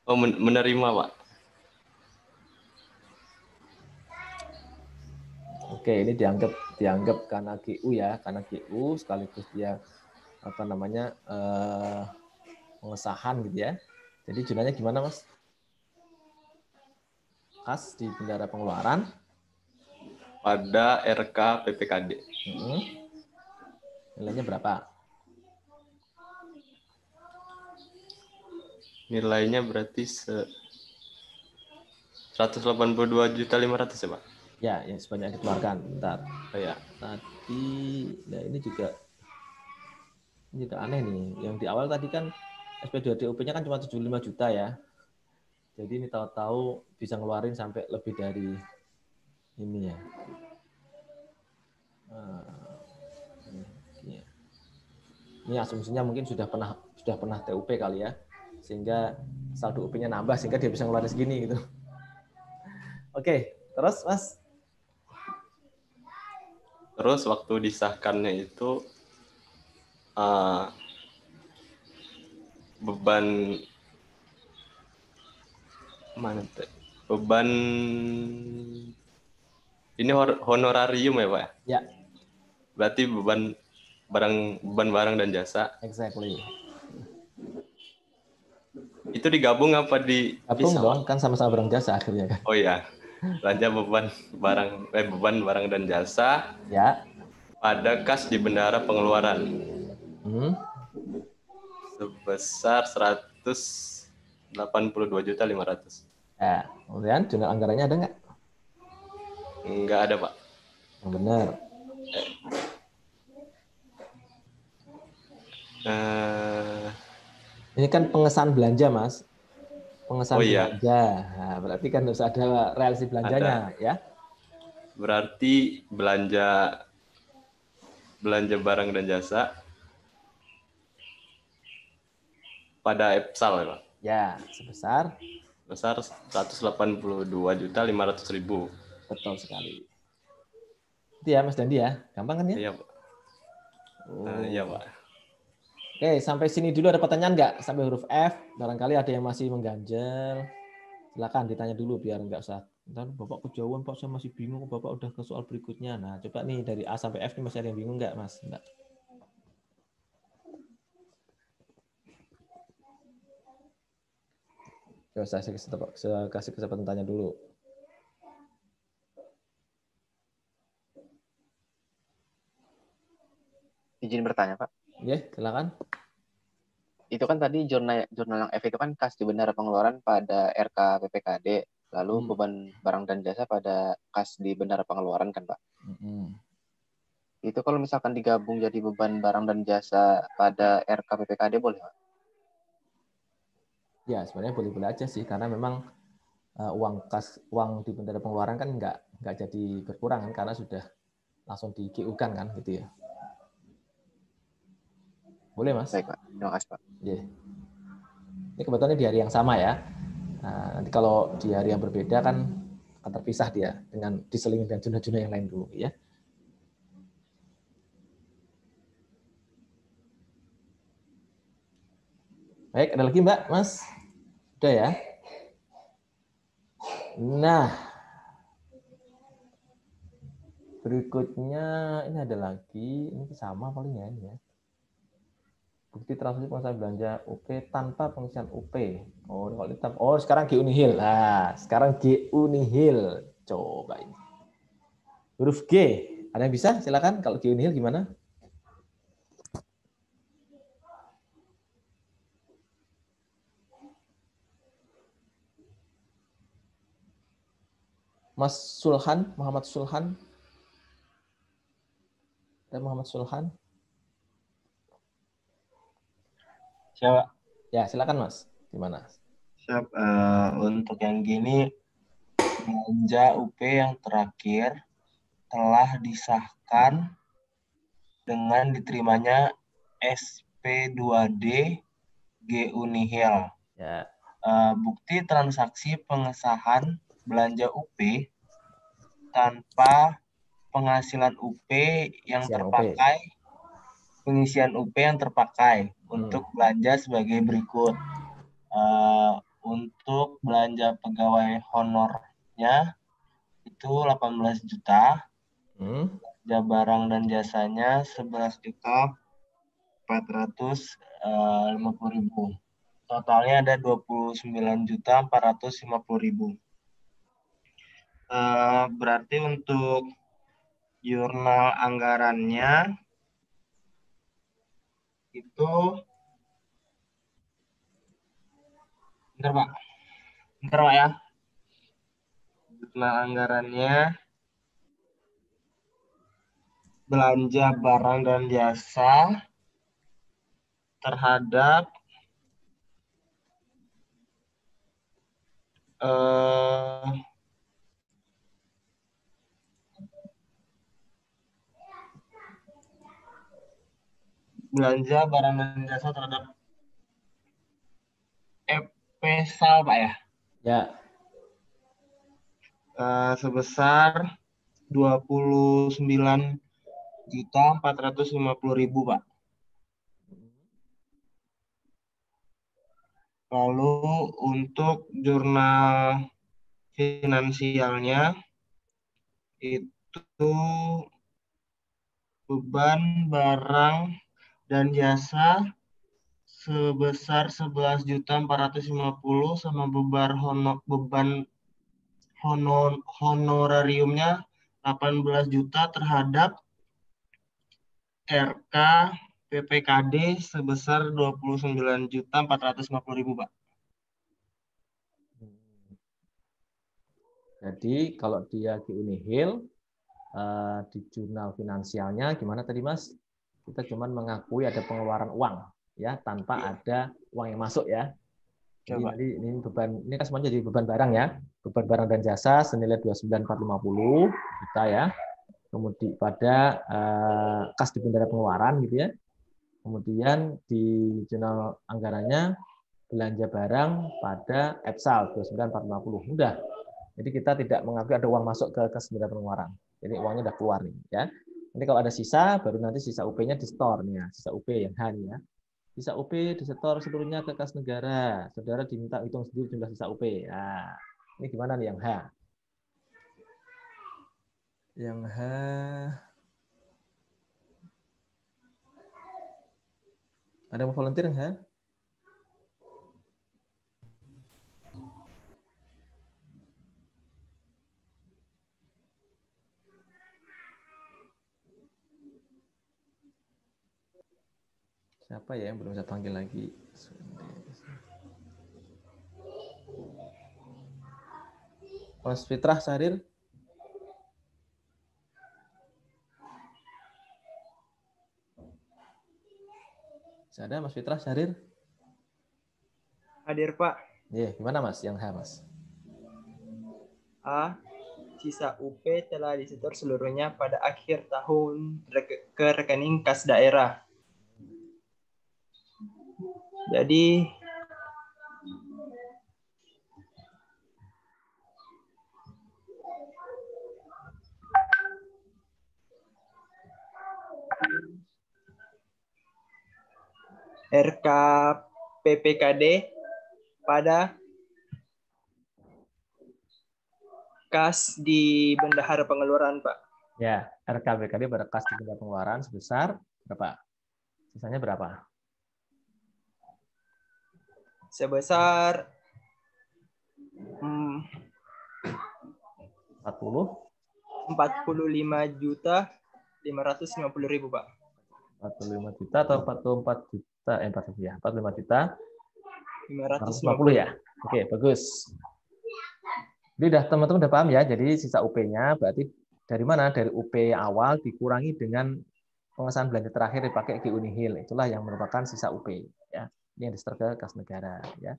Oh, menerima, Pak. Oke, ini dianggap karena GU ya, karena GU sekaligus dia pengesahan gitu ya. Jadi jurnalnya gimana, Mas? Kas di bendahara pengeluaran pada RKPPKD. Nilainya berapa? Nilainya berarti 182.500.000 ya, Pak? Ya, yang sebanyak yang dikeluarkan. Bentar. Oh, ya. Tadi, nah ini juga aneh nih. Yang di awal tadi kan SP2DUP-nya kan cuma 75 juta ya. Jadi ini tahu-tahu bisa ngeluarin sampai lebih dari ini ya. Ini asumsinya mungkin sudah pernah TUP kali ya, sehingga saldo UP-nya nambah sehingga dia bisa ngeluarin segini gitu. Oke, terus Mas? Terus waktu disahkannya itu beban ini honorarium ya, Pak? Ya. Berarti beban barang dan jasa. Exactly. Itu digabung apa di gabung dong, kan sama-sama barang jasa akhirnya kan. Oh iya. Belanja beban barang dan jasa. Ya. pada kas di bendahara pengeluaran sebesar 182.500.000. Ya, kemudian jurnal anggarannya ada nggak? Nggak ada, Pak. Yang benar. Ini kan pengesahan belanja, Mas. Pengesahan belanja. Nah, berarti kan harus ada realisasi belanjanya, ya? Berarti belanja barang dan jasa pada EPSAL, ya, Pak? Ya, sebesar 182.500.000. Betul sekali. Itu ya, Mas Dandi ya? Gampang kan ya? Iya, Pak. Iya, Pak. Oke, sampai sini dulu ada pertanyaan nggak? Sampai huruf F, barangkali ada yang masih mengganjal. Silakan ditanya dulu biar nggak usah. Ntar Bapak kejauhan, Pak, saya masih bingung. Bapak udah ke soal berikutnya. Nah, coba nih dari A sampai F ini masih ada yang bingung nggak, Mas? Enggak. Saya kasih kesempatan tanya dulu. Izin bertanya, Pak. Ya, silakan. Itu kan tadi jurnal yang F itu kan kas di bendahara pengeluaran pada RK PPKD, lalu beban barang dan jasa pada kas di bendahara pengeluaran kan, Pak? Itu kalau misalkan digabung jadi beban barang dan jasa pada RK PPKD boleh, Pak? Ya, sebenarnya boleh-boleh aja sih, karena memang uang di bendahara pengeluaran kan nggak jadi berkurang kan, karena sudah langsung di GU-kan kan, gitu ya. Boleh, Mas? Baik, Pak. Terima kasih, Pak. Yeah. Ini kebetulan di hari yang sama ya. Nah, nanti kalau di hari yang berbeda kan akan terpisah dia dengan diselingi dan jurnal-jurnal yang lain dulu ya. Baik, ada lagi Mbak, Mas? Udah ya? Nah, berikutnya ini ada lagi, ini sama paling ya ini ya. Bukti transaksi pengesahan belanja UP tanpa pengisian UP. Sekarang GU nihil. Nah, sekarang GU nihil. Coba ini. Huruf G. Ada yang bisa? Silakan. Kalau GU nihil gimana? Mas Sulhan, Muhammad Sulhan. Ada Muhammad Sulhan. Siap. Ya, silakan Mas. Gimana? Siap. Untuk yang gini, belanja UP yang terakhir telah disahkan dengan diterimanya SP2D GU nihil. Ya. Bukti transaksi pengesahan belanja UP tanpa penghasilan UP yang terpakai, pengisian UP yang terpakai untuk belanja sebagai berikut. Untuk belanja pegawai honornya itu 18 juta. Belanja barang dan jasanya 11.450.000. Totalnya ada 29.450.000. Berarti untuk jurnal anggarannya itu bentar Pak ya. Jurnal anggarannya belanja barang dan jasa terhadap belanja barang dan jasa terhadap EPSAL, Pak ya? Ya. Sebesar 29.450.000, Pak. Lalu untuk jurnal finansialnya itu beban barang dan jasa sebesar 11.450.000 sama beban honorariumnya 18 juta terhadap RK PPKD sebesar 29.450.000, Pak. Jadi kalau dia di Unihil, di jurnal finansialnya gimana tadi Mas? Kita cuma mengakui ada pengeluaran uang ya, tanpa ada uang yang masuk ya. Jadi Coba. ini beban, ini kan semuanya jadi beban barang ya. Beban barang dan jasa senilai 29.450 juta ya. Kemudian pada kas di bendera pengeluaran gitu ya. Kemudian di jurnal anggarannya belanja barang pada EPSAL 29.450. Mudah. Jadi kita tidak mengakui ada uang masuk ke kas bendera pengeluaran. Jadi uangnya udah keluar nih ya. Nanti kalau ada sisa, baru nanti sisa UP-nya di store nih ya. Sisa UP yang H nih ya. Sisa UP disetor seluruhnya ke kas negara. Saudara diminta hitung sendiri jumlah sisa UP. Nah, ini gimana nih yang H? Yang H ada mau volunteer yang H? Siapa ya yang belum saya panggil lagi? Mas Fitrah Syahrir. Ada Mas Fitrah Syahrir? Hadir, Pak. Iya, gimana Mas yang H, Mas? A. Sisa UP telah disetor seluruhnya pada akhir tahun ke rekening kas daerah. Jadi RK PPKD pada kas di bendahara pengeluaran, Pak. Ya, RK PPKD pada kas di bendahara pengeluaran sebesar berapa? Sisanya berapa? Sebesar 45.550.000, Pak. 45 juta atau 44 juta? 45 ya. 45 juta 550 ya. Oke, bagus. Jadi teman-teman udah paham ya. Jadi sisa UP-nya berarti dari mana? Dari UP awal dikurangi dengan pengesahan belanja terakhir dipakai ke Unihil. Itulah yang merupakan sisa UP ya. Ini yang disetor ke kas negara ya.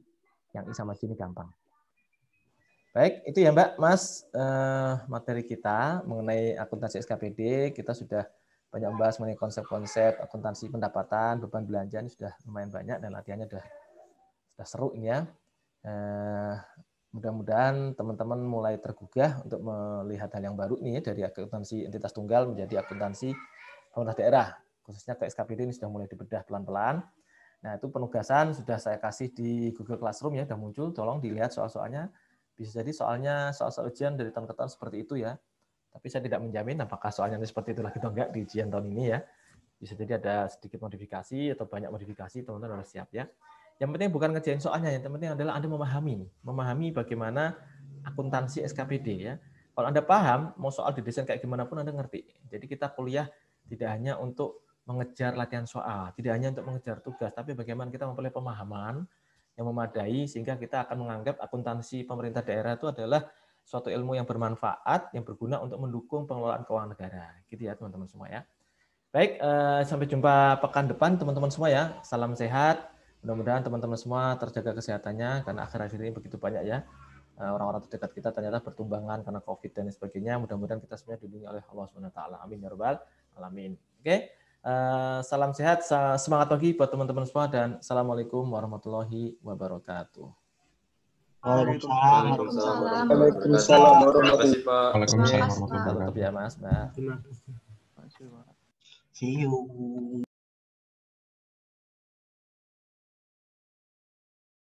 Yang I sama J ini gampang. Baik, itu ya Mbak, Mas, materi kita mengenai akuntansi SKPD. Kita sudah banyak membahas mengenai konsep-konsep akuntansi pendapatan, beban belanja ini sudah lumayan banyak dan latihannya sudah seru ini ya. Mudah-mudahan teman-teman mulai tergugah untuk melihat hal yang baru nih ya, dari akuntansi entitas tunggal menjadi akuntansi pemerintah daerah, khususnya ke SKPD ini sudah mulai dibedah pelan-pelan. Nah, itu penugasan sudah saya kasih di Google Classroom ya, sudah muncul. Tolong dilihat soal-soalnya. Bisa jadi soalnya soal-soal ujian dari tahun ke tahun seperti itu ya. Tapi saya tidak menjamin apakah soalnya seperti itu lagi atau enggak di ujian tahun ini ya. Bisa jadi ada sedikit modifikasi atau banyak modifikasi, teman-teman harus siap ya. Yang penting bukan ngerjain soalnya, yang penting adalah Anda memahami bagaimana akuntansi SKPD ya. Kalau Anda paham, mau soal didesain kayak gimana pun Anda ngerti. Jadi kita kuliah tidak hanya untuk mengejar latihan soal, tidak hanya untuk mengejar tugas, tapi bagaimana kita memperoleh pemahaman yang memadai sehingga kita akan menganggap akuntansi pemerintah daerah itu adalah suatu ilmu yang bermanfaat, yang berguna untuk mendukung pengelolaan keuangan negara. Gitu ya teman-teman semua ya. Baik, sampai jumpa pekan depan teman-teman semua ya. Salam sehat. Mudah-mudahan teman-teman semua terjaga kesehatannya karena akhir-akhir ini begitu banyak ya orang-orang terdekat kita ternyata bertumbangan karena COVID dan sebagainya. Mudah-mudahan kita semua dilindungi oleh Allah SWT. Amin ya rabbal alamin. Oke. Salam sehat, semangat pagi buat teman-teman semua dan assalamualaikum warahmatullahi wabarakatuh. Waalaikumsalam. Waalaikumsalam warahmatullahi wabarakatuh. Kita tutup ya Mas, Mbak. See you.